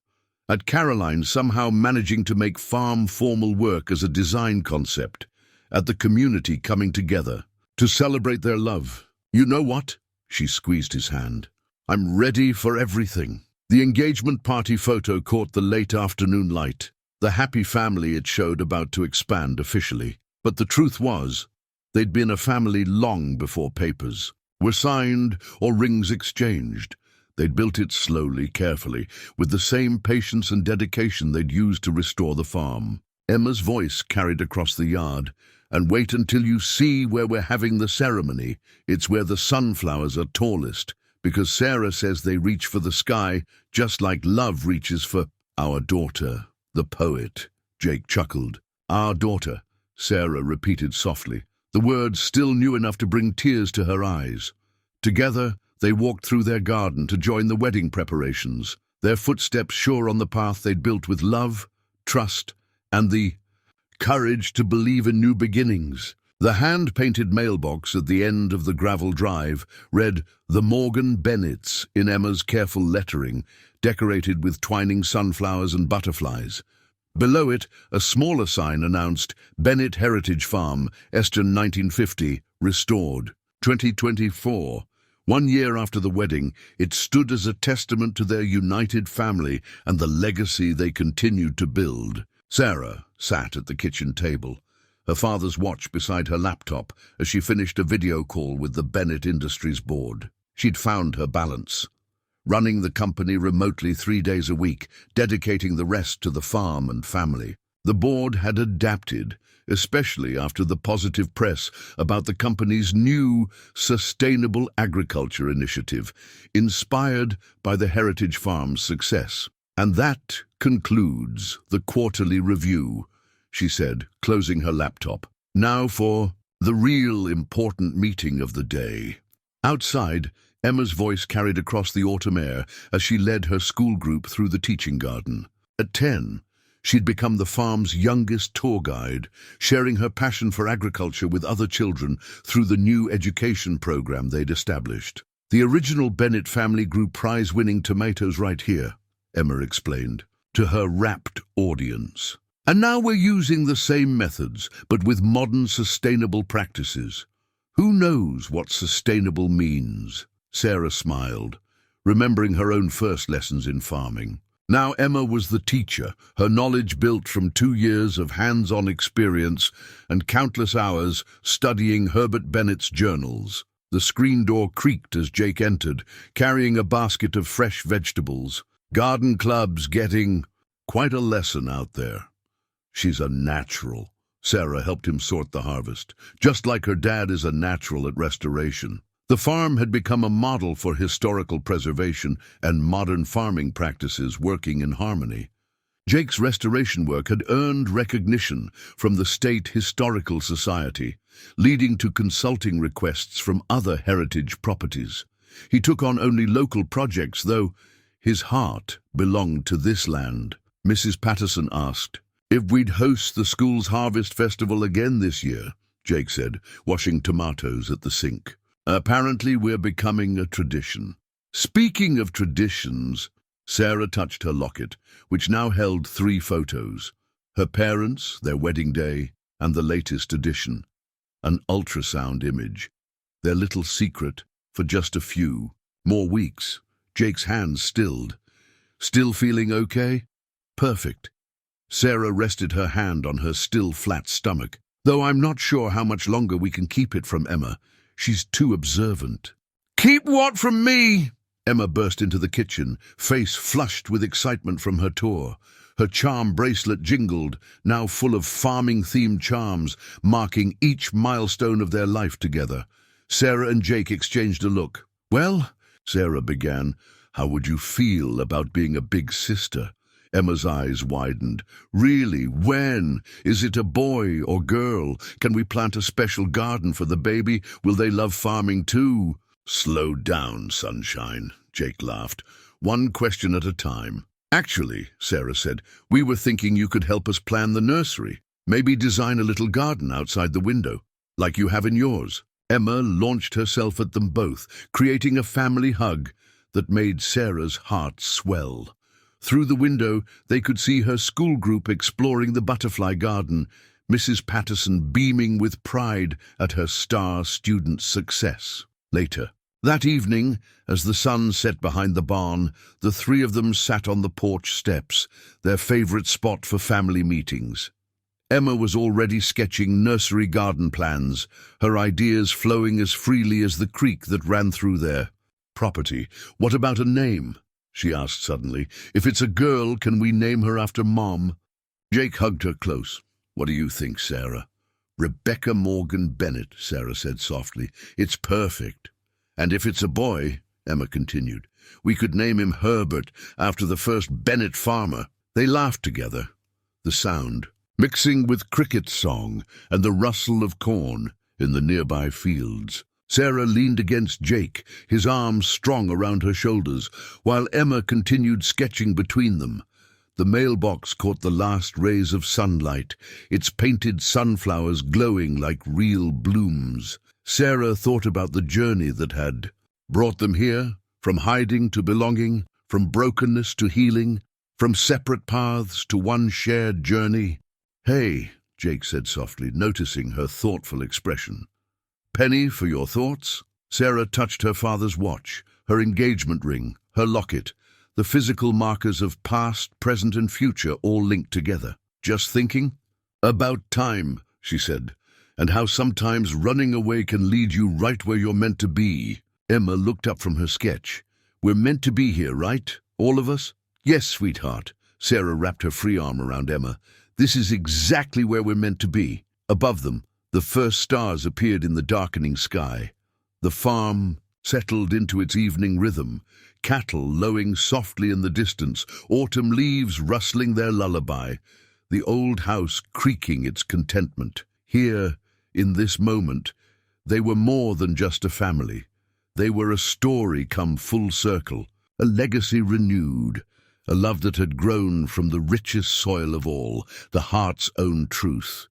at Caroline somehow managing to make farm formal work as a design concept, at the community coming together to celebrate their love. "You know what?" She squeezed his hand. "I'm ready for everything." The engagement party photo caught the late afternoon light, the happy family it showed about to expand officially. But the truth was, they'd been a family long before papers were signed or rings exchanged. They'd built it slowly, carefully, with the same patience and dedication they'd used to restore the farm. Emma's voice carried across the yard. "And wait until you see where we're having the ceremony. It's where the sunflowers are tallest, because Sarah says they reach for the sky just like love reaches for our daughter." "The poet," Jake chuckled. "Our daughter," Sarah repeated softly, the words still new enough to bring tears to her eyes. Together, they walked through their garden to join the wedding preparations, their footsteps sure on the path they'd built with love, trust, and the courage to believe in new beginnings. The hand-painted mailbox at the end of the gravel drive read "The Morgan Bennetts" in Emma's careful lettering, decorated with twining sunflowers and butterflies. Below it, a smaller sign announced "Bennett Heritage Farm, Eston 1950, restored, 2024. 1 year after the wedding, it stood as a testament to their united family and the legacy they continued to build. Sarah sat at the kitchen table, her father's watch beside her laptop as she finished a video call with the Bennett Industries board. She'd found her balance, running the company remotely 3 days a week, dedicating the rest to the farm and family. The board had adapted, especially after the positive press about the company's new sustainable agriculture initiative, inspired by the Heritage Farm's success. "And that concludes the quarterly review," she said, closing her laptop. "Now for the real important meeting of the day." Outside, Emma's voice carried across the autumn air as she led her school group through the teaching garden. At 10, she'd become the farm's youngest tour guide, sharing her passion for agriculture with other children through the new education program they'd established. The original Bennett family grew prize-winning tomatoes right here, Emma explained, to her rapt audience. And now we're using the same methods, but with modern sustainable practices. Who knows what sustainable means? Sarah smiled, remembering her own first lessons in farming. Now Emma was the teacher, her knowledge built from 2 years of hands-on experience and countless hours studying Herbert Bennett's journals. The screen door creaked as Jake entered, carrying a basket of fresh vegetables. Garden club's getting quite a lesson out there. She's a natural. Sarah helped him sort the harvest, just like her dad is a natural at restoration. The farm had become a model for historical preservation and modern farming practices working in harmony. Jake's restoration work had earned recognition from the State Historical Society, leading to consulting requests from other heritage properties. He took on only local projects, though his heart belonged to this land. Mrs. Patterson asked if we'd host the school's harvest festival again this year, Jake said, washing tomatoes at the sink. Apparently we're becoming a tradition. Speaking of traditions, Sarah touched her locket, which now held 3 photos. Her parents, their wedding day, and the latest edition. An ultrasound image. Their little secret for just a few more weeks. Jake's hands stilled. Still feeling okay? Perfect. Sarah rested her hand on her still flat stomach. Though I'm not sure how much longer we can keep it from Emma. She's too observant. Keep what from me? Emma burst into the kitchen, face flushed with excitement from her tour. Her charm bracelet jingled, now full of farming-themed charms, marking each milestone of their life together. Sarah and Jake exchanged a look. Well, Sarah began, how would you feel about being a big sister? Emma's eyes widened. Really, when? Is it a boy or girl? Can we plant a special garden for the baby? Will they love farming too? Slow down, sunshine, Jake laughed. One question at a time. Actually, Sarah said, we were thinking you could help us plan the nursery. Maybe design a little garden outside the window, like you have in yours. Emma launched herself at them both, creating a family hug that made Sarah's heart swell. Through the window, they could see her school group exploring the butterfly garden, Mrs. Patterson beaming with pride at her star student's success. Later, that evening, as the sun set behind the barn, the 3 of them sat on the porch steps, their favorite spot for family meetings. Emma was already sketching nursery garden plans, her ideas flowing as freely as the creek that ran through their property. What about a name? She asked suddenly. If it's a girl, can we name her after Mom? Jake hugged her close. What do you think, Sarah? Rebecca Morgan Bennett, Sarah said softly. It's perfect. And if it's a boy, Emma continued, we could name him Herbert after the first Bennett farmer. They laughed together. The sound, mixing with cricket song and the rustle of corn in the nearby fields. Sarah leaned against Jake, his arms strong around her shoulders, while Emma continued sketching between them. The mailbox caught the last rays of sunlight, its painted sunflowers glowing like real blooms. Sarah thought about the journey that had brought them here, from hiding to belonging, from brokenness to healing, from separate paths to one shared journey. Hey, Jake said softly, noticing her thoughtful expression. Penny for your thoughts? Sarah touched her father's watch, her engagement ring, her locket, the physical markers of past, present and future all linked together. Just thinking? About time, she said, and how sometimes running away can lead you right where you're meant to be. Emma looked up from her sketch. We're meant to be here, right? All of us? Yes, sweetheart. Sarah wrapped her free arm around Emma. This is exactly where we're meant to be. Above them, the first stars appeared in the darkening sky. The farm settled into its evening rhythm, cattle lowing softly in the distance, autumn leaves rustling their lullaby, the old house creaking its contentment. Here, in this moment, they were more than just a family. They were a story come full circle, a legacy renewed, a love that had grown from the richest soil of all, the heart's own truth.